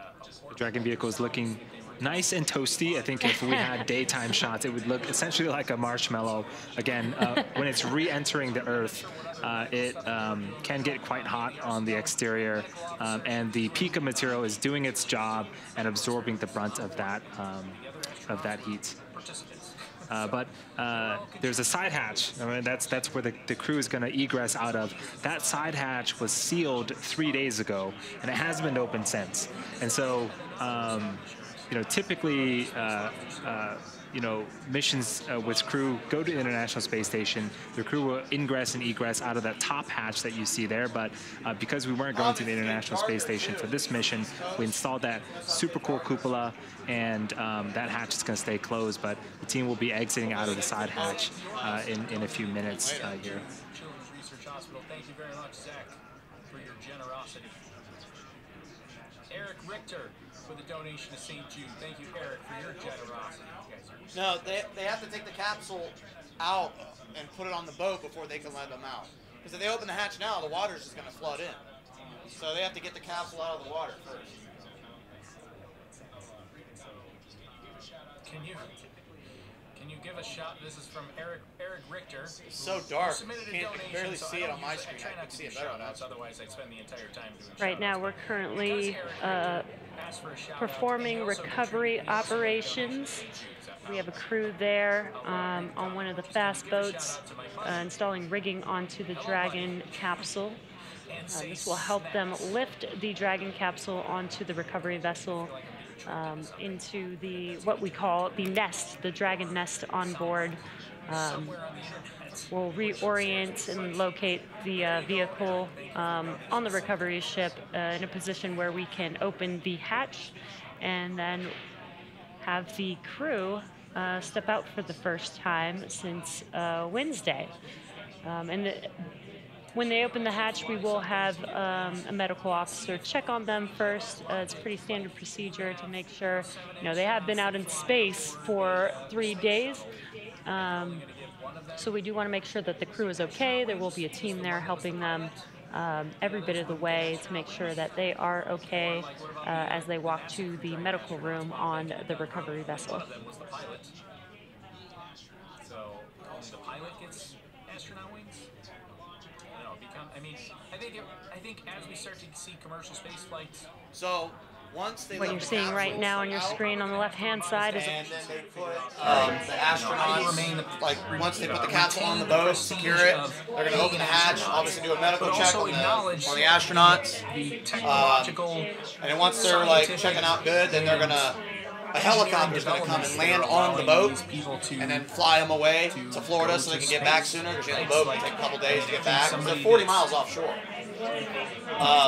The Dragon vehicle is looking nice and toasty. I think if we had daytime shots, it would look essentially like a marshmallow. Again, when it's re-entering the Earth, it can get quite hot on the exterior, and the Pika material is doing its job and absorbing the brunt of that heat. But there's a side hatch. I mean, that's where the crew is going to egress out of. That side hatch was sealed 3 days ago, and it hasn't been opened since. And so, you know, typically, you know, missions with crew go to the International Space Station. The crew will ingress and egress out of that top hatch that you see there. But because we weren't going to the International Space Station for this mission, we installed that super cool cupola, and that hatch is going to stay closed. But the team will be exiting out of the side hatch in a few minutes here. Children's Research Hospital. Thank you very much, Zach, for your generosity. Eric Richter with a donation to St. Jude. Thank you, Eric, for your generosity. No, they have to take the capsule out and put it on the boat before they can let them out. Because if they open the hatch now, the water's just going to flood in. So they have to get the capsule out of the water first. Can you give a shot? This is from Eric Richter. It's so dark. You can barely see it on my screen. I can see it better on that. Otherwise, I'd spend the entire time doing Right now, we're currently performing recovery operations. We have a crew there on one of the fast boats installing rigging onto the Dragon capsule. This will help them lift the Dragon capsule onto the recovery vessel into what we call the nest, the Dragon nest on board. We'll reorient and locate the vehicle on the recovery ship in a position where we can open the hatch and then have the crew step out for the first time since Wednesday. When they open the hatch, we will have a medical officer check on them first. It's a pretty standard procedure to make sure, you know, they have been out in space for 3 days. So we do want to make sure that the crew is okay. There will be a team there helping them every bit of the way to make sure that they are okay as they walk to the medical room on the recovery vessel. So the pilot gets astronaut wings? I think as we start to see commercial space flights. So once they what you're seeing right now on your screen on the left-hand side is and then they put the astronauts, like once they put the capsule on the boat, secure it, they're going to open the hatch, obviously do a medical check on the astronauts. And then once they're like checking out good, then they're going to, a helicopter is going to come and land on the boat and then fly them away to Florida so they can get back sooner, because the boat might take a couple days to get back. They're 40 miles offshore.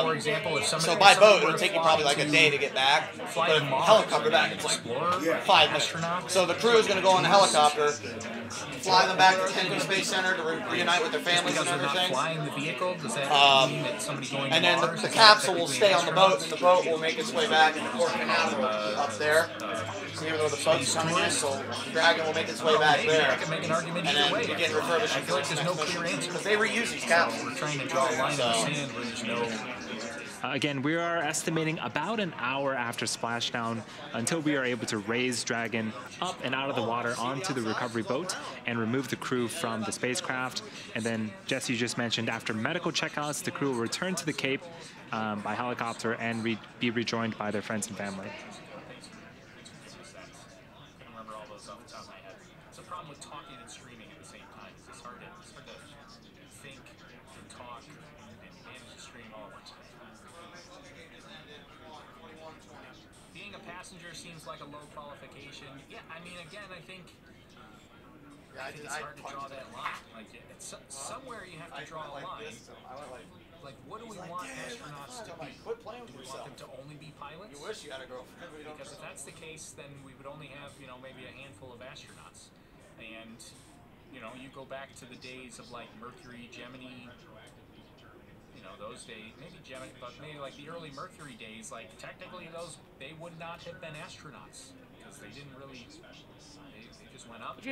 For example, if somebody, so by boat, it would take you probably like a day to get back. But helicopter back, it's like 5 minutes. So the crew is going to go on the helicopter, fly them back to Kennedy Space Center to reunite with their families and everything. And then the capsule will stay on the boat, and the boat will make its way back into Port Canaveral up there. So even though the boat's coming in, so Dragon will make its way back there. I can make an argument and either then way. begin refurbishing. I feel like there's no clear answer. Because they reuse these capsules. We're trying to draw a line in the sand where there's no... Again, we are estimating about an hour after splashdown until we are able to raise Dragon up and out of the water onto the recovery boat and remove the crew from the spacecraft. And then, Jesse just mentioned, after medical checkouts, the crew will return to the Cape by helicopter and be rejoined by their friends and family. Seems like a low qualification. Yeah, I mean, again, I think it's hard to draw that line. Like, it's somewhere you have to draw a line. Like, what do we want astronauts to be? Do we want them to only be pilots? You wish you had a girlfriend. Because if that's the case, then we would only have, you know, maybe a handful of astronauts. And, you know, you go back to the days of, like, Mercury, Gemini, you know, those days, maybe Gemini, but maybe like the early Mercury days, like technically those, they would not have been astronauts because they didn't really, they just went up. If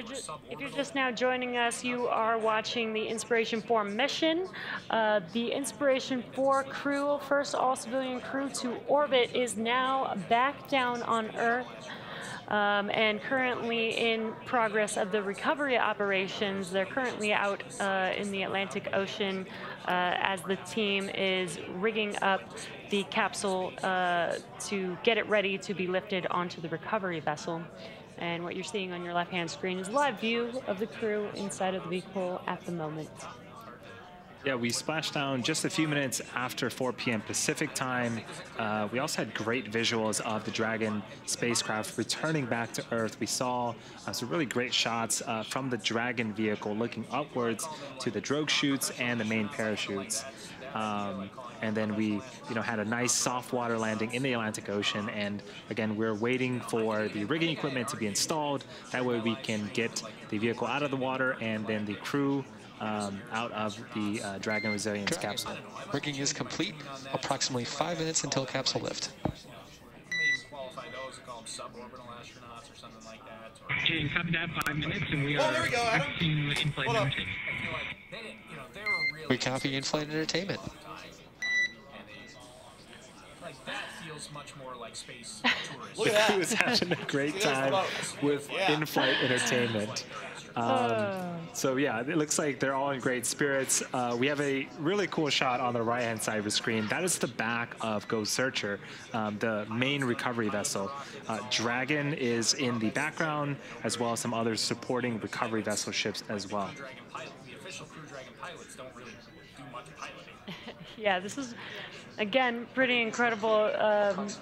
you're just now joining us, you are watching the Inspiration4 mission. The Inspiration4 crew, first all-civilian crew to orbit, is now back down on Earth. And currently in progress of the recovery operations. They're currently out in the Atlantic Ocean as the team is rigging up the capsule to get it ready to be lifted onto the recovery vessel. And what you're seeing on your left-hand screen is a live view of the crew inside of the vehicle at the moment. Yeah, we splashed down just a few minutes after 4 p.m. Pacific time. We also had great visuals of the Dragon spacecraft returning back to Earth. We saw some really great shots from the Dragon vehicle looking upwards to the drogue chutes and the main parachutes. And then we, had a nice soft water landing in the Atlantic Ocean. And again, we're waiting for the rigging equipment to be installed. That way we can get the vehicle out of the water and then the crew out of the Dragon Resilience capsule. Rigging is complete. Approximately 5 minutes until capsule lift. Jane, copy that. 5 minutes, and we are exiting the in-flight entertainment. We copy in-flight entertainment. That feels much more like space tourism. The crew is having a great time with in-flight entertainment. So yeah, it looks like they're all in great spirits. We have a really cool shot on the right-hand side of the screen. That is the back of Ghost Searcher, the main recovery vessel. Dragon is in the background, as well as some other supporting recovery vessel ships as well. The official Crew Dragon pilots don't really do much piloting. Yeah, this is, again, pretty incredible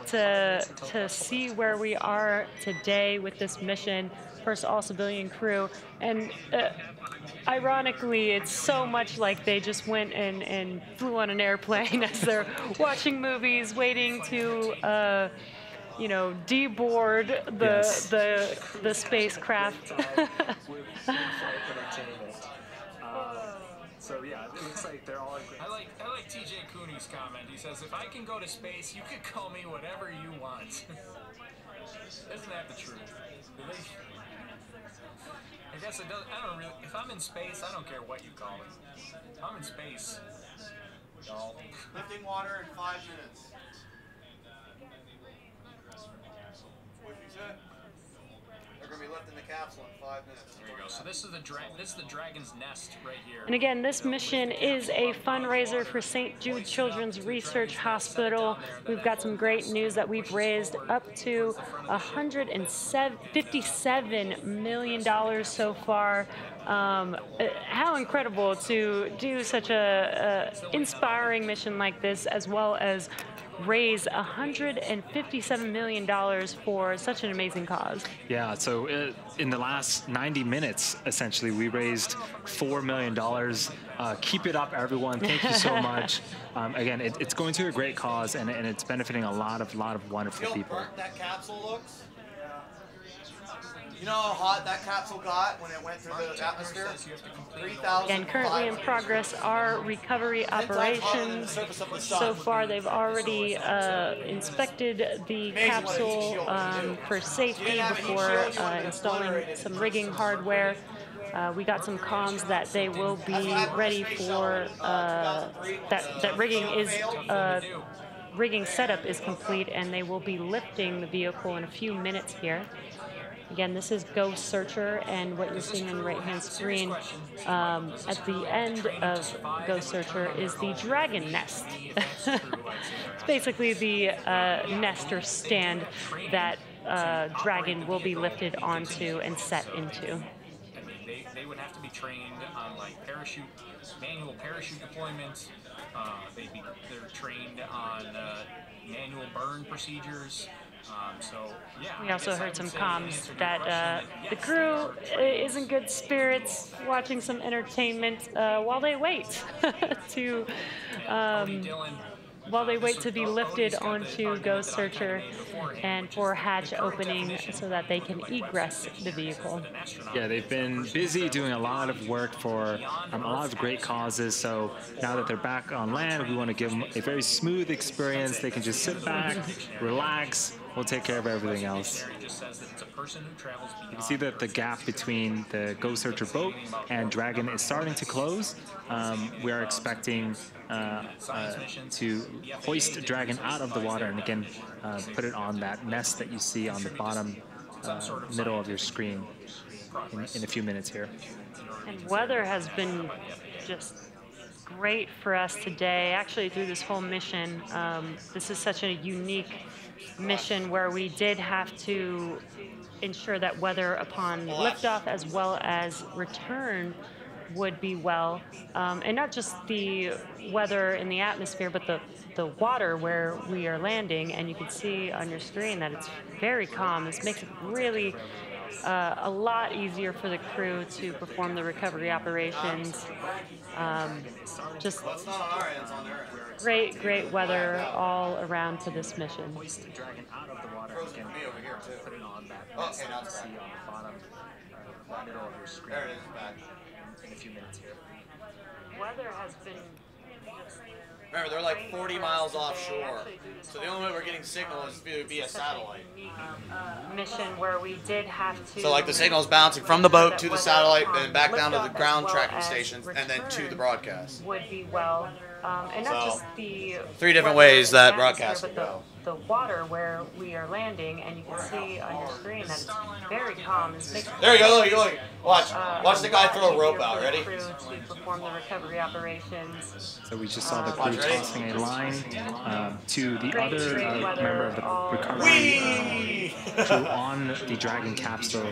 to see where we are today with this mission. First all-civilian crew, and ironically, it's so much like they just went and flew on an airplane as they're watching movies, waiting to, deboard the spacecraft. So yeah, it looks like they're all in great. I like TJ Cooney's comment. He says, "If I can go to space, you can call me whatever you want." Isn't that the truth? I guess it does. I don't really. If I'm in space, I don't care what you call me. If I'm in space, y'all. Lifting water in 5 minutes. What'd you say? They're gonna be lifting the capsule in 5 minutes. There you go. So this is the Dragon's Nest right here. And again, this mission is a fundraiser for St. Jude Children's Research Hospital. We've got some great news that we've raised up to $157 million so far. How incredible to do such a inspiring mission like this, as well as raise $157 million for such an amazing cause. Yeah, so in the last 90 minutes, essentially, we raised $4 million. Keep it up, everyone. Thank you so much. Again, it's going to a great cause, and it's benefiting a lot of wonderful people. Burnt that capsule looks. You know how hot that capsule got when it went through the atmosphere? 3,000. Again, currently in progress are recovery operations. So far, they've already inspected the capsule for safety before installing some rigging hardware. We got some comms that they will be ready for, that rigging setup is complete, and they will be lifting the vehicle in a few minutes here. Again, this is Ghost Searcher, and what you're seeing on the right-hand screen at the end of Ghost Searcher is the Dragon Nest. It's basically the nest or stand that Dragon will be lifted onto and set into. They would have to be trained on like manual parachute deployment. They're trained on manual burn procedures. We also heard some comms that the crew is in good spirits, watching some entertainment while they wait to be lifted onto Ghost Searcher and for hatch opening so that they can egress the vehicle. Yeah, they've been busy doing a lot of work for a lot of great causes. So now that they're back on land, we want to give them a very smooth experience. They can just sit back, relax. We'll take care of everything else. You can see that the gap between the Ghost Searcher boat and Dragon is starting to close. We are expecting to hoist Dragon out of the water and again put it on that nest that you see on the bottom middle of your screen in a few minutes here. And weather has been just great for us today, actually through this whole mission. This is such a unique mission where we did have to ensure that weather upon liftoff as well as return would be well, and not just the weather in the atmosphere, but the water where we are landing. And you can see on your screen that it's very calm. This makes it really a lot easier for the crew to perform the recovery operations. Just great weather all around for this mission. Hoist the Dragon out of the water again. Put it on that nest that you see on the bottom middle of your screen. There it is, back. In a few minutes here. Weather has been just... Remember, they're like 40 miles offshore, so the only way we're getting signal is via satellite. Mission where we did have to... So like the signal's bouncing from the boat to the satellite, then back down to the ground tracking stations, and then to the broadcast. Would be well, and not just the... 3 different ways that broadcast will go. The water where we are landing, and you can see on your screen that it's very calm. There you go, look. Watch the guy throw a rope out. Ready? To perform the recovery operations. So we just saw the crew tossing a line to the other member of the recovery crew on the Dragon capsule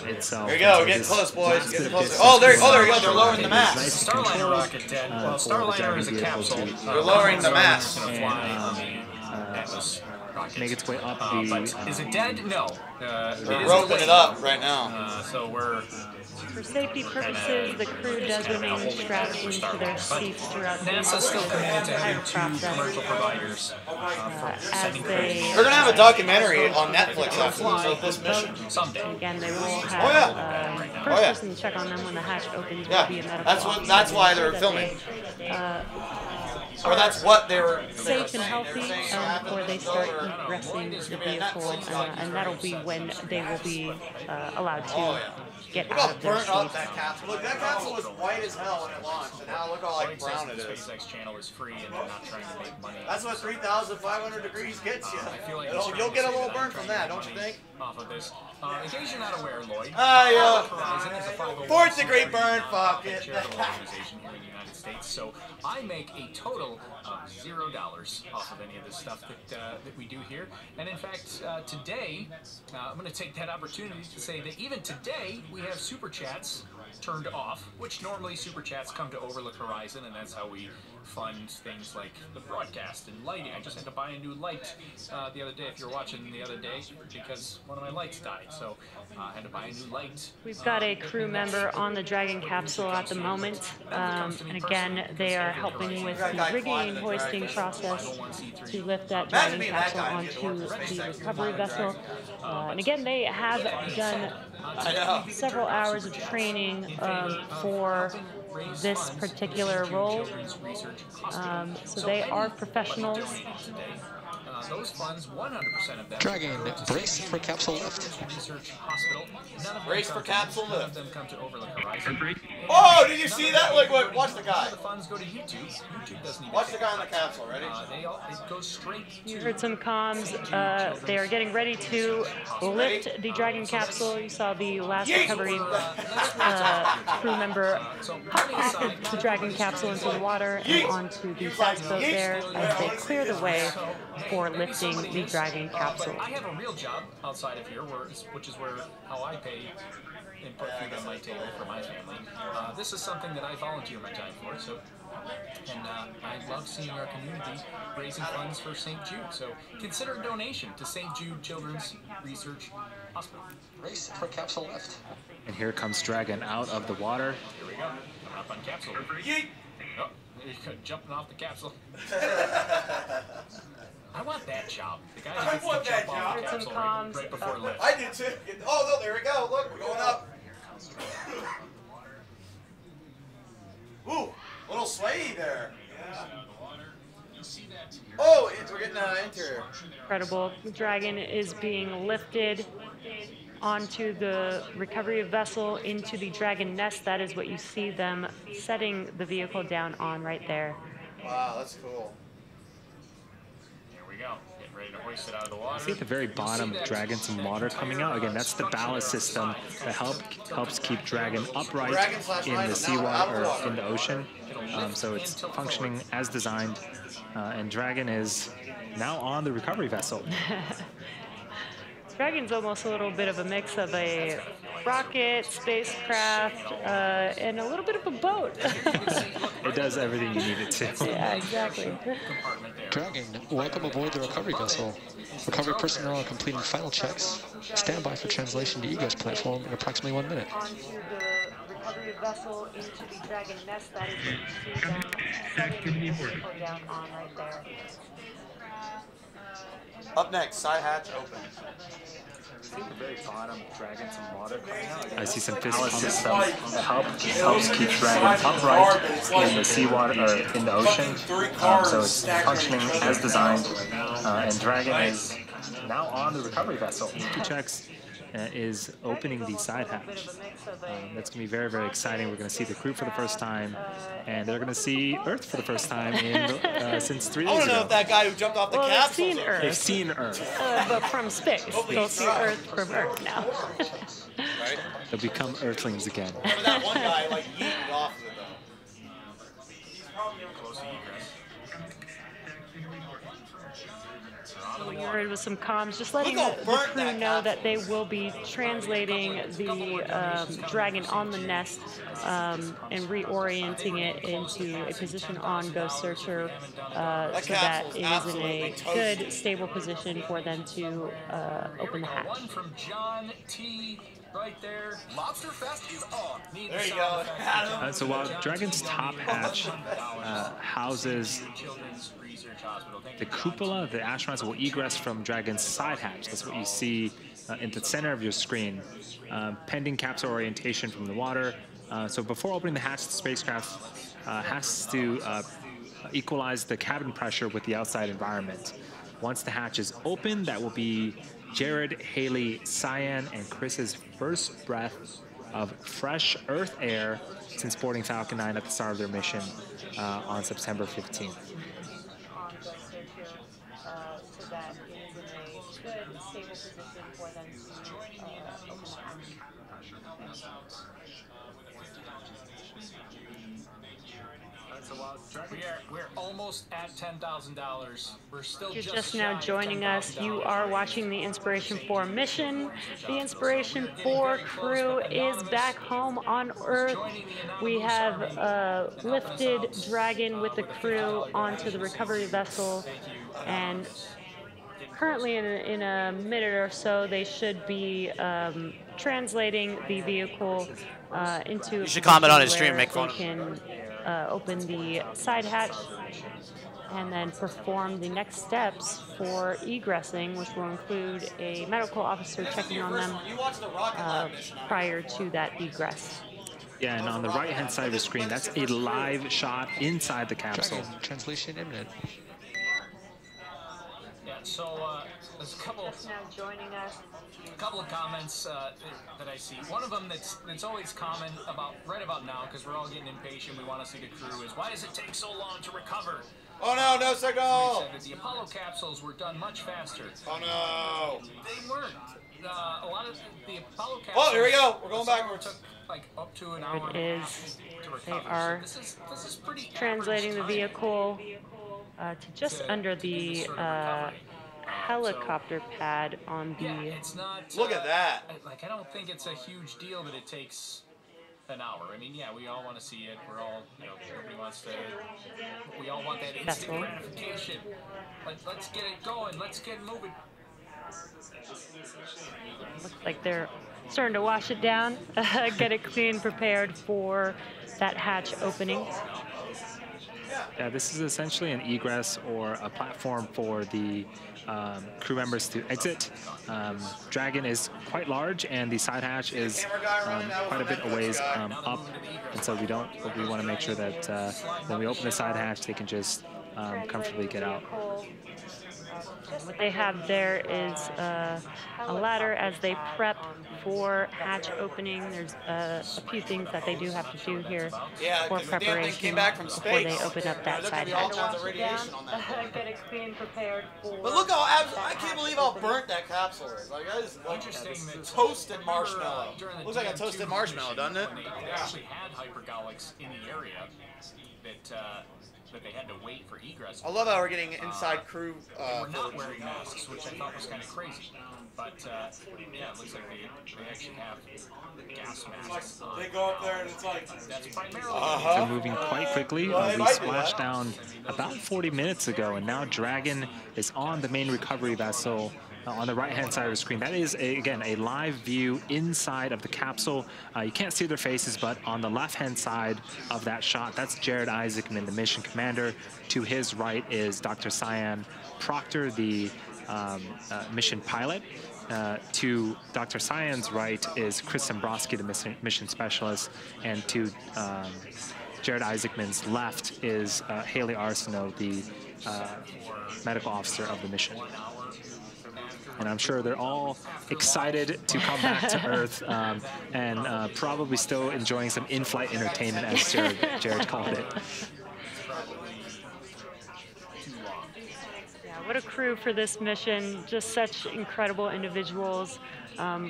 itself. There you go, we're getting close, boys. Getting closer. Oh, there you go. They're lowering the mast. Starliner rocket dead. Well, Starliner is a capsule. They're lowering the mast. Make its way up the... but is it dead? No. They're roping it up right now. So we're... For safety purposes, the crew does remain strapped into their seats throughout the NASA's still committed to having 2 commercial providers They're going to have a documentary on Netflix after this mission. Someday. Again, they will have first person to check on them when the hatch opens will be a medical officer. That's why they're filming. Or that's what they were safe and healthy before they start egressing the vehicle, and that'll be when they will be allowed to get out of their seats. That capsule. Look, that capsule was white as hell when it launched, and now look how like brown it is. The SpaceX channel is free, and they're not trying to make money. That's what 3,500 degrees gets you. I feel like you'll get a little burn from that, don't you think? Off of this. In case you're not aware, Lloyd, Horizon is a 501c3 4th degree burn, fuck it. charitable organization here in the United States. So I make a total of $0 off of any of this stuff that we do here. And in fact, today, I'm going to take that opportunity to say that even today, we have Super Chats turned off, which normally Super Chats come to Overlook Horizon, and that's how we fund things like the broadcast and lighting. I just had to buy a new light the other day, if you're watching the other day, because one of my lights died, so I had to buy a new light. We've got a crew member on the Dragon capsule at the moment, and again, they are helping with the rigging and hoisting process to lift that Dragon capsule onto the recovery vessel. And again, they have done several hours of training for this particular role. So they are professionals. Those funds, 100% of them. Dragon, brace for capsule lift. Brace for capsule lift. None of them come to Overlook Horizon. Oh, did you see that? Look, watch the guy. The funds go to YouTube. YouTube doesn't even. Watch the guy in the capsule. Ready? It goes straight. You heard some comms. They are getting ready to lift the Dragon capsule. You saw the last recovery crew member hop the Dragon capsule into the water and onto the fast boat there as they clear the way for lifting the Dragon capsule. I have a real job outside of here, which is how I pay and put food on my table for my family. This is something that I volunteer my time for. So, and I love seeing our community raising funds for St. Jude. So consider a donation to St. Jude Children's Research Hospital. Brace for capsule lift. And here comes Dragon out of the water. Here we go. Coming up on capsule. Yeet. Oh, jumping off the capsule. I want that job. The guy who gets to jump off the capsule right before lift. I do too. Oh, no, there we go. Look, we're going up. Ooh, little sway there. Yeah. Oh, we're getting interior. Incredible. The Dragon is being lifted onto the recovery vessel into the Dragon nest. That is what you see them setting the vehicle down on right there. Wow, that's cool. Here we go. Getting ready to hoist it out of the water. See at the very bottom, Dragon, some water coming out. Again, that's the ballast system that helps keep Dragon upright in the seawater or in the ocean. So it's functioning as designed, and Dragon is now on the recovery vessel. Dragon's almost a little bit of a mix of a rocket, spacecraft, and a little bit of a boat. It does everything you need it to. Yeah, exactly. Dragon, welcome aboard the recovery vessel. Recovery personnel are completing final checks. Stand by for translation to egress platform in approximately 1 minute. Onto the recovery vessel into the Dragon nest. That is what you see them setting the vehicle down on right there. Up next, side hatch open. See at the very bottom, Dragon, some water coming out. I see some ballast system that helps keep Dragon upright in the seawater or in the ocean. So it's functioning as designed, and Dragon is now on the recovery vessel. 2 checks is opening the side hatch. That's going to be very, very exciting. We're going to see the crew for the first time, and they're going to see Earth for the first time since 3 days ago. I want to know if that guy who jumped off the capsule. They've seen Earth. But from space. They'll see Earth from Earth now. Right? They'll become Earthlings again. Remember that one guy, like, yeeted off of it, though. What you heard was some comms, just letting the crew know that they will be translating the Dragon on the nest and reorienting it into a position on Ghost Searcher so that it is in a good, stable position for them to open the hatch. One from John T. Right there. Lobster Fest is on. There you go. So while Dragon's top hatch houses the cupola, the astronauts will egress from Dragon's side hatch. That's what you see in the center of your screen. Pending capsule orientation from the water. So before opening the hatch, the spacecraft has to equalize the cabin pressure with the outside environment. Once the hatch is open, that will be Jared, Haley, Cyan, and Chris's first breath of fresh Earth air since boarding Falcon 9 at the start of their mission on September 15th. We're almost at $10,000. We're still You're just now joining us. You are watching the Inspiration4 mission. The Inspiration4 crew is back home on Earth. We have lifted Dragon with the crew onto the recovery vessel, and currently in a minute or so they should be translating the vehicle into. You should comment on his stream, make fun of him. open the side hatch and then perform the next steps for egressing, which will include a medical officer checking on them prior to that egress. Yeah, and on the right-hand side of the screen, that's a live shot inside the capsule. Dragon, translation imminent. Yeah, so there's a couple of comments that I see. One of them that's always common right about now, because we're all getting impatient, we want to see the crew, is why does it take so long to recover? Oh no, no signal! Said that the Apollo capsules were done much faster. Oh no! They weren't. A lot of the Apollo capsules. Oh, here we go. We're going backwards. Took like up to an hour. It is. To recover. They are So this is pretty translating the vehicle to just under the helicopter pad on the. Yeah, it's not. Look at that. I don't think it's a huge deal that it takes an hour. I mean, yeah, we all want to see it. We're all, nobody wants to. We all want that instant gratification. Let's get it going. Let's get moving. Looks like they're starting to wash it down, get it clean, prepared for that hatch opening. Yeah, this is essentially an egress or a platform for the crew members to exit. Dragon is quite large, and the side hatch is quite a bit a ways up, and so we want to make sure that when we open the side hatch, they can just comfortably get out. What they have there is a ladder as they prep for hatch opening. There's a few things that they do have to do here for preparation before they open up that side hatch. Get it clean, prepared for. But look how I can't believe how burnt that capsule is. Like that is like toasted marshmallow. Looks like a toasted marshmallow, doesn't it? They actually had hypergolics in the area that they had to wait for egress. I love how we're getting inside crew. They were not wearing masks, which I thought was kind of crazy. But yeah, it looks like they actually have gas masks. They go up there and it's like that's primarily. They're moving quite quickly. We splashed down about 40 minutes ago, and now Dragon is on the main recovery vessel. On the right-hand side of the screen, that is, again, a live view inside of the capsule. You can't see their faces, but on the left-hand side of that shot, that's Jared Isaacman, the mission commander. To his right is Dr. Cyan Proctor, the mission pilot. To Dr. Cyan's right is Chris Zembrowski, the mission specialist. And to Jared Isaacman's left is Haley Arsenau, the medical officer of the mission. And I'm sure they're all excited to come back to Earth and probably still enjoying some in-flight entertainment, as Jared called it. Yeah, what a crew for this mission. Just such incredible individuals.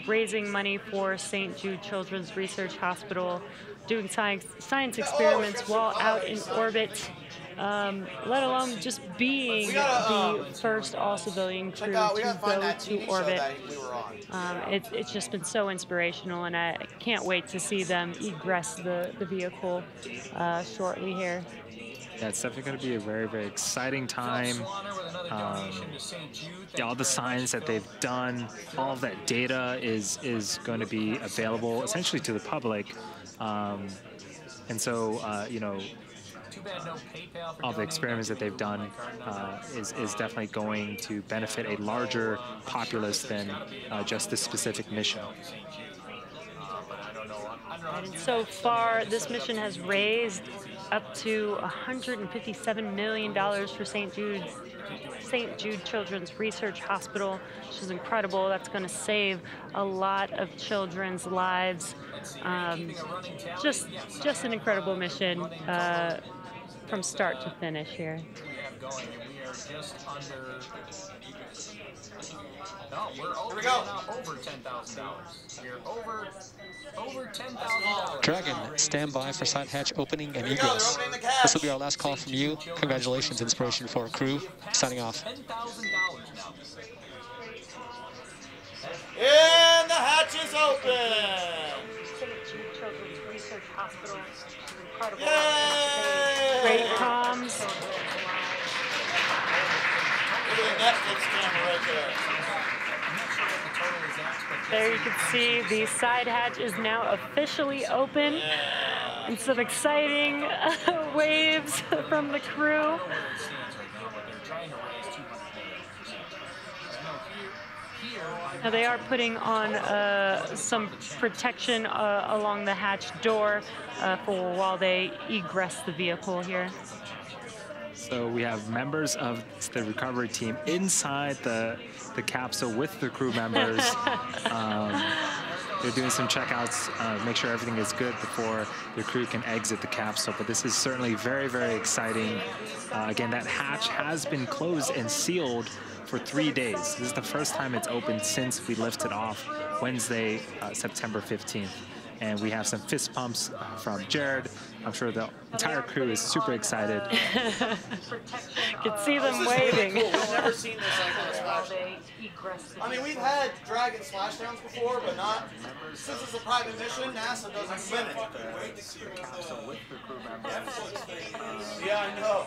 Raising money for St. Jude Children's Research Hospital, doing science experiments while out in orbit. Let alone just being the first all-civilian crew to go to orbit. It's just been so inspirational, and I can't wait to see them egress the vehicle shortly here. Yeah, it's definitely going to be a very, very exciting time. All the science that they've done, all of that data is going to be available essentially to the public. And so, all the experiments that they've done is definitely going to benefit a larger populace than just this specific mission. And so far, this mission has raised up to $157 million for St. Jude Children's Research Hospital, which is incredible. That's going to save a lot of children's lives. Just an incredible mission from start to finish here. We are just under. No, we're over $10,000. We're over $10,000. Dragon, stand by for side hatch opening and egress. This will be our last call from you. Congratulations, Inspiration4 crew. Signing off. And the hatch is open. St. Jude Children's Research Hospital. Incredible. Yay! Great comms. Look at the Netflix camera right there. There you can see the side hatch is now officially open. And some exciting waves from the crew. Now they are putting on some protection along the hatch door for while they egress the vehicle here. So we have members of the recovery team inside the capsule with the crew members. They're doing some checkouts, make sure everything is good before the crew can exit the capsule. But this is certainly very, very exciting. Again, that hatch has been closed and sealed for 3 days. This is the first time it's opened since we lifted off Wednesday, September 15th. And we have some fist pumps from Jared. I'm sure the entire crew is super excited. Can see them waving. Cool. We've never seen this like on a Splashdown. I mean, we've had Dragon Splashdowns before, but not since it's a private mission. NASA doesn't limit. Yeah, I know.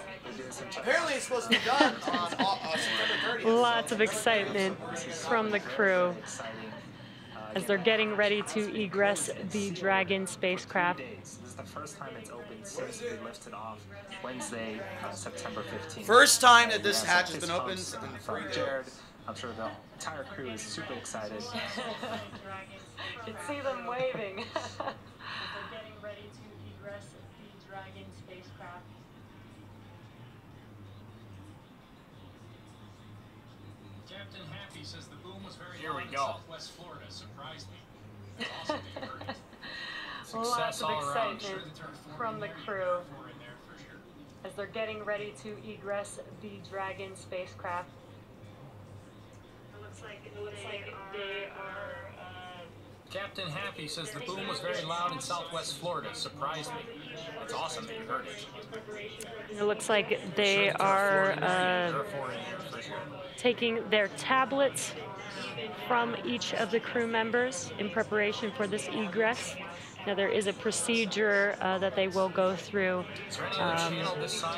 Apparently, it's supposed to be done on September 30th. Lots of excitement from the crew as they're getting ready to egress the Dragon spacecraft. This is the first time it's opened since we lifted off Wednesday, September 15th. First time that this hatch has been opened in 3 days. Jared, I'm sure the entire crew is super excited. You can see them waving. They're getting ready to egress the Dragon spacecraft. Captain Happy says the boom was very Here we loud in go. Southwest Florida. Surprised me. Awesome that you heard it. Lots of all around. excitement from the crew as they're getting ready to egress the Dragon spacecraft. It looks like they are Captain Happy says the boom was very loud in Southwest Florida. Surprised me. It's awesome that you heard it. It looks like they are taking their tablets from each of the crew members in preparation for this egress. Now there is a procedure that they will go through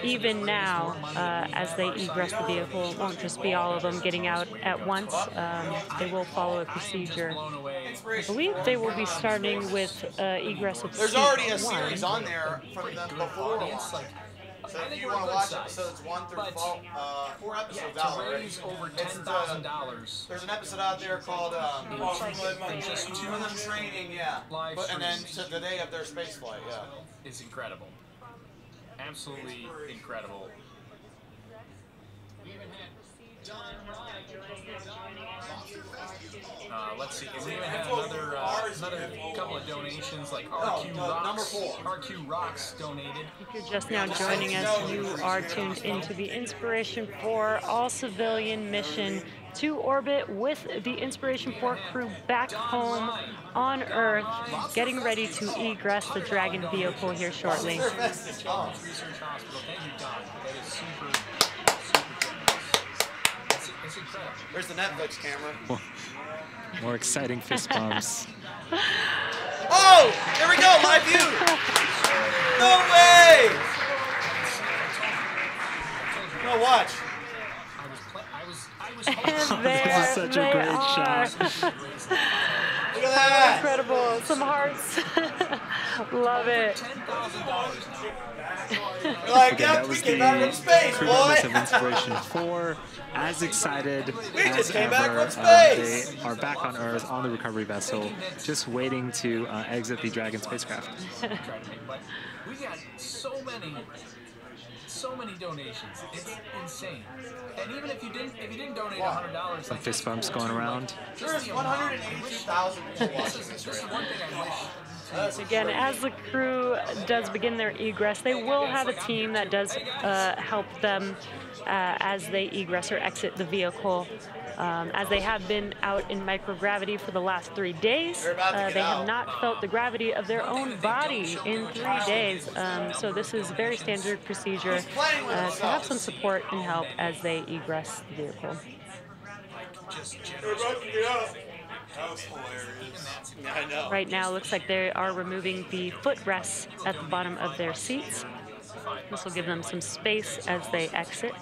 even now as they egress the vehicle. It won't just be all of them getting out at once. They will follow a procedure. I believe they will be starting with egress of There's suit already a 1. series on there from them before. So if you want to watch episodes 1 through 4 episodes out already. Over $10,000. There's an episode out there called just two of them training, yeah. And then to the day of their space flight, yeah. It's incredible. Absolutely incredible. Let's see. We even had another couple of donations, like RQ Rocks donated. If you're just now joining us, you are tuned into the Inspiration4 all-civilian mission to orbit with the Inspiration4 crew back home on Earth, getting ready to egress the Dragon vehicle here shortly. Where's the Netflix camera? More exciting fist bumps. Oh! There we go! Live view! No way! No, watch. And This is such a great shot. Look at that! Incredible. Some hearts. Love it. Like, Okay, yep, that we was came the back from space, crew boy! members of Inspiration4, as excited We as just came ever. back from space! They are back on Earth on the recovery vessel, just waiting to exit the Dragon spacecraft. We got so many donations. It's insane. And even if you didn't donate $100, Some fist bumps going around. There's 182,000 people watching this right now. Again, as the crew does begin their egress, they will have a team that does help them as they egress or exit the vehicle. As they have been out in microgravity for the last 3 days, they have not felt the gravity of their own body in 3 days. So this is very standard procedure to have some support and help as they egress the vehicle. That was hilarious. Yeah, I know. Right now, looks like they are removing the footrests at the bottom of their seats. This will give them some space as they exit.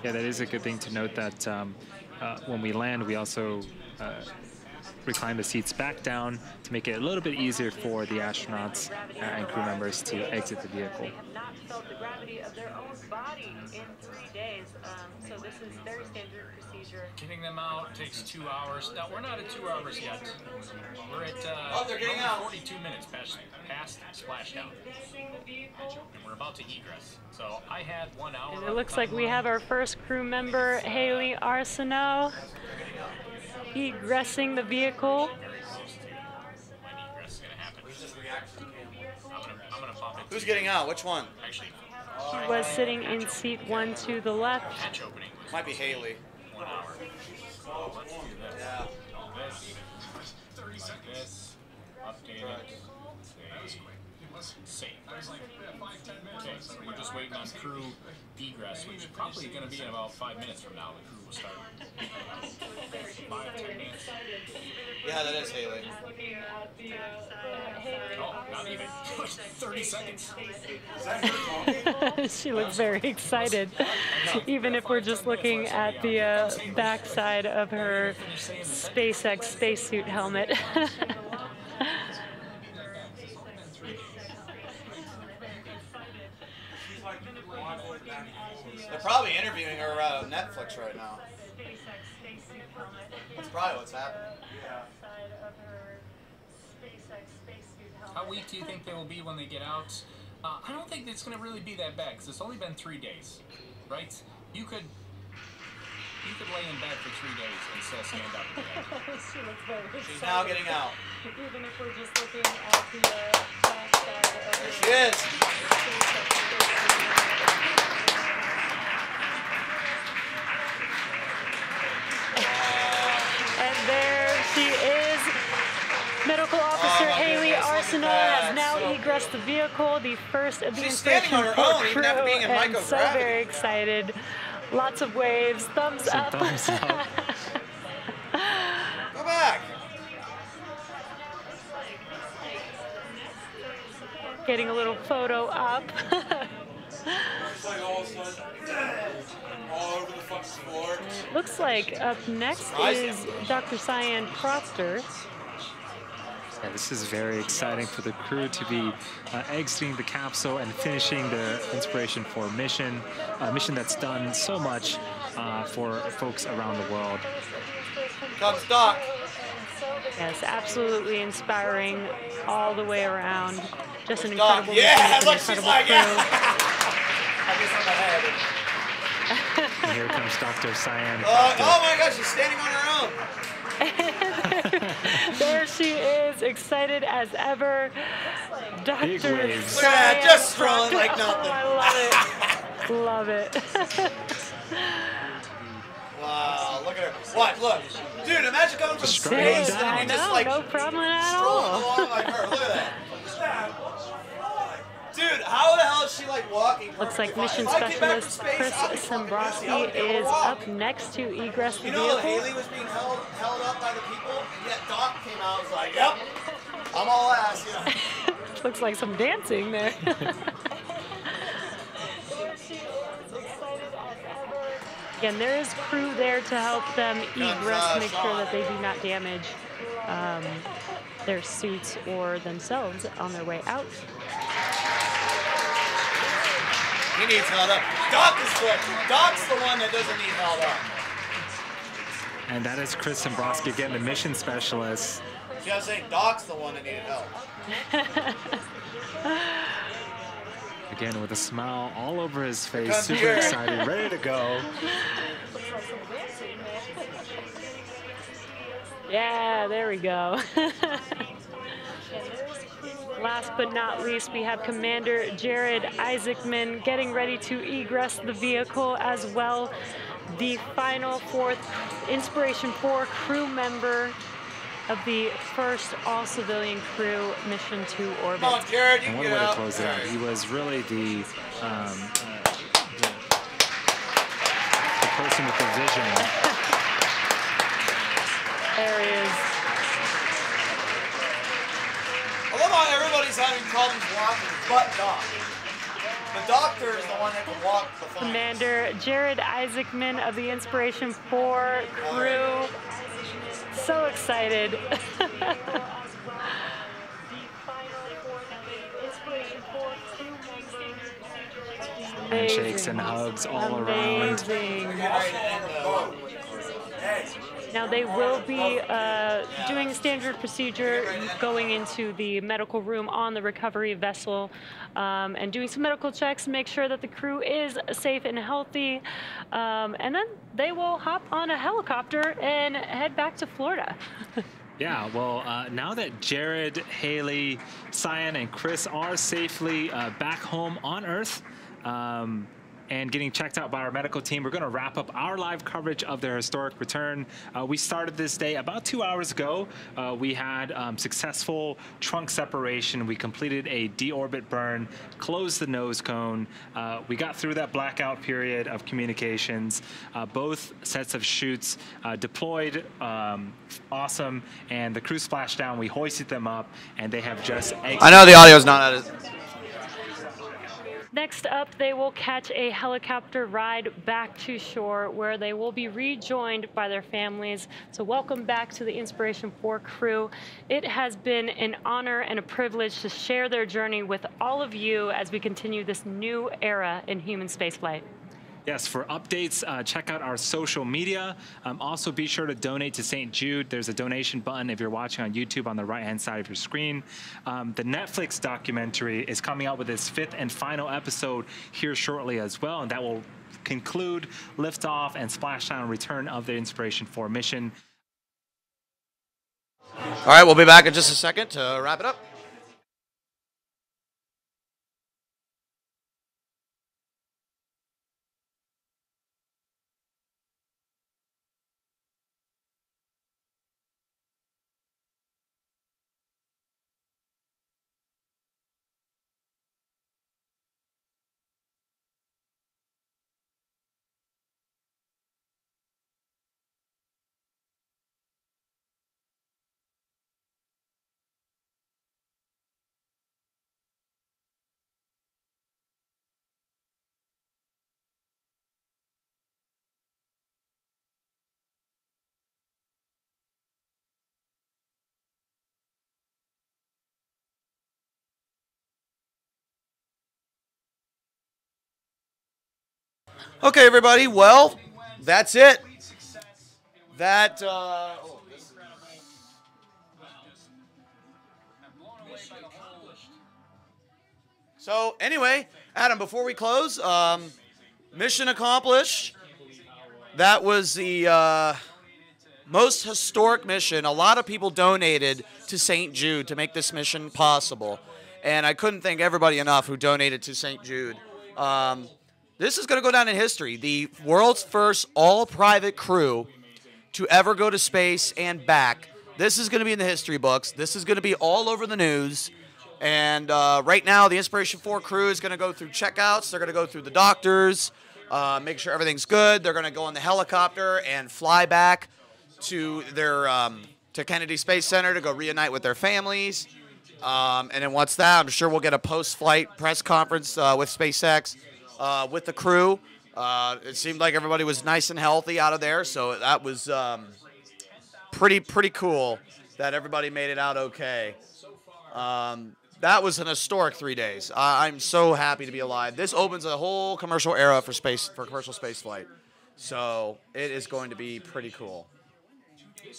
Yeah, that is a good thing to note that when we land, we also recline the seats back down to make it a little bit easier for the astronauts and crew members to exit the vehicle. Not felt the gravity of their own body in 3 days, so this is very standard procedure. Getting them out takes 2 hours. Now, we're not at 2 hours yet. We're at they're getting out. 42 minutes past splashdown. And we're about to egress. So I had 1 hour. And it looks like we have our first crew member, Haley Arsenau, egressing the vehicle. Who's getting out? Which one? She was sitting in seat 1 to the left. Might be Haley. 1 hour. Yeah. This. Update it. Safe. Okay, so we're just waiting on crew egress, which is probably going to be in about 5 minutes from now. The crew will start. 5-10 minutes. Yeah, that is Haley. Oh, not even. 30 seconds. She looks very excited, even if we're just looking at the backside of her SpaceX spacesuit helmet. They're probably interviewing her on Netflix right now. That's probably what's happening. How weak do you think they will be when they get out? I don't think it's going to really be that bad because it's only been 3 days, right? You could lay in bed for 3 days and still stand up. She looks very excited. She's now getting out. Even if we're just looking at the backside of her. There she is. And there she is. Medical Officer Haley Arsenau has now egressed the vehicle, the first of the Inspiration4 crew, and so very excited. Lots of waves, thumbs up. Thumbs up. Go back. Getting a little photo up. All over the fucking floor. Looks like up next is Dr. Cyan Proctor. Yeah, this is very exciting for the crew to be exiting the capsule and finishing the Inspiration4 mission, a mission that's done so much for folks around the world. Comes Doc. Yes, absolutely inspiring all the way around. Just an Doc. incredible Yeah, mission, look, she's like, crew. yeah. I guess on my head. And here comes Dr. Cyan. Oh my gosh, she's standing on her own. There she is, excited as ever. Dr. Big waves. Look at that, just strolling like nothing. Oh, I love it. Love it. Wow, look at her. What? Look. Dude, imagine coming from space and I we just know, like no problem at strolling all. along like her. Look at that. Dude, how the hell is she like walking? Looks like mission If I get back from specialist space, Chris I'll be fucking busy. I'll Sambrowski be able to is walk. up next to egress the You know, vehicle. Haley was being held up by the people, and yet Doc came out and was like, yep, I'm all ass, you know. Looks like some dancing there. Again, there is crew there to help them egress, make sure that they do not damage their suits or themselves on their way out. He needs held up. Doc's the one that doesn't need held up. And that is Chris Sambrowski, again, the mission specialist. See, I was saying Doc's the one that needed help. Again, with a smile all over his face, comes super Jared. excited, ready to go. Yeah, there we go. Last but not least, we have Commander Jared Isaacman getting ready to egress the vehicle as well. The final fourth Inspiration4 crew member of the first all-civilian crew mission to orbit. Come on, Jared, you And can one get way to out. close it out, he was really the person with the vision. There he is. I love how everybody's having problems walking but Doc. The doctor is the one that can walk the fine. Commander Jared Isaacman of the Inspiration4 crew so excited. Handshakes and hugs all around. Now they will be doing a standard procedure, going into the medical room on the recovery vessel and doing some medical checks to make sure that the crew is safe and healthy. And then they will hop on a helicopter and head back to Florida. Yeah, well, now that Jared, Haley, Cyan, and Chris are safely back home on Earth, and getting checked out by our medical team, we're going to wrap up our live coverage of their historic return. We started this day about 2 hours ago. We had successful trunk separation. We completed a deorbit burn, closed the nose cone. We got through that blackout period of communications. Both sets of chutes deployed, awesome. And the crew splashdown, we hoisted them up, and they have just... I know the audio's not at it. Next up, they will catch a helicopter ride back to shore where they will be rejoined by their families. So welcome back to the Inspiration4 crew. It has been an honor and a privilege to share their journey with all of you as we continue this new era in human spaceflight. Yes, for updates, check out our social media. Also, be sure to donate to St. Jude. There's a donation button if you're watching on YouTube on the right-hand side of your screen. The Netflix documentary is coming out with its 5th and final episode here shortly as well, and that will conclude liftoff and splashdown return of the Inspiration4 mission. All right, we'll be back in just a second to wrap it up. Okay, everybody. Well, that's it. So anyway, Adam, before we close, mission accomplished. That was the most historic mission. A lot of people donated to St. Jude to make this mission possible. And I couldn't thank everybody enough who donated to St. Jude. This is going to go down in history. The world's first all-private crew to ever go to space and back. This is going to be in the history books. This is going to be all over the news. And right now, the Inspiration4 crew is going to go through checkouts. They're going to go through the doctors, make sure everything's good. They're going to go on the helicopter and fly back to their to Kennedy Space Center to go reunite with their families. And then once that, I'm sure we'll get a post-flight press conference with SpaceX. With the crew. It seemed like everybody was nice and healthy out of there, so that was pretty cool that everybody made it out okay. That was an historic 3 days. I'm so happy to be alive. This opens a whole commercial era for commercial space flight, so it is going to be pretty cool.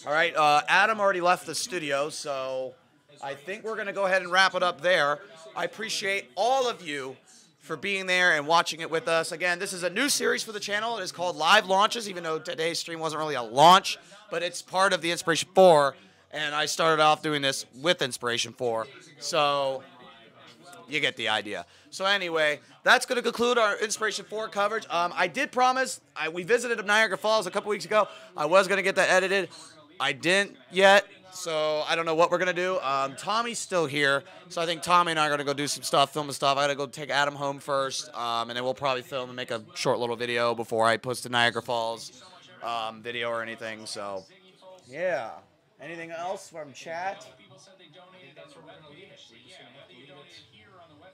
All right, Adam already left the studio, so I think we're going to go ahead and wrap it up there. I appreciate all of you for being there and watching it with us. Again, this is a new series for the channel. It is called Live Launches, even though today's stream wasn't really a launch, but it's part of the Inspiration4, and I started off doing this with Inspiration4, so you get the idea. So anyway, that's going to conclude our Inspiration4 coverage. I did promise, we visited Niagara Falls a couple weeks ago. I was going to get that edited. I didn't yet. So I don't know what we're going to do. Tommy's still here, so I think Tommy and I are going to go do some stuff, film some stuff. I got to go take Adam home first, and then we'll probably film and make a short little video before I post the Niagara Falls video or anything. So, yeah. Anything else from chat?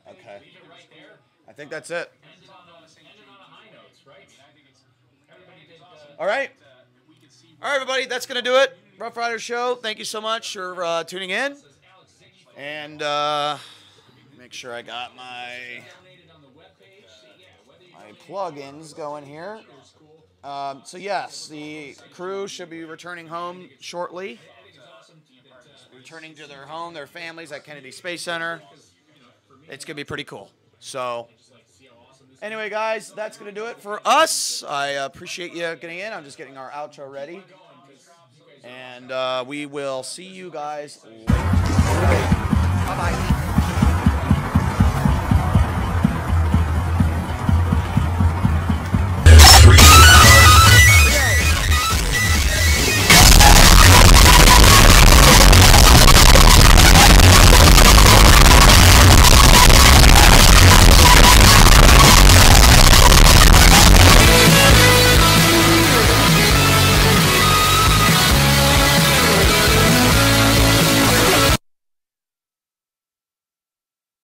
Okay. I think that's it. All right. All right, everybody, that's going to do it. Rough Rider Show, thank you so much for tuning in. And make sure I got my plugins going here. So yes, the crew should be returning home shortly. Returning to their home, their families at Kennedy Space Center. It's going to be pretty cool. So anyway, guys, that's going to do it for us. I appreciate you getting in. I'm just getting our outro ready. And we will see you guys later. Bye-bye.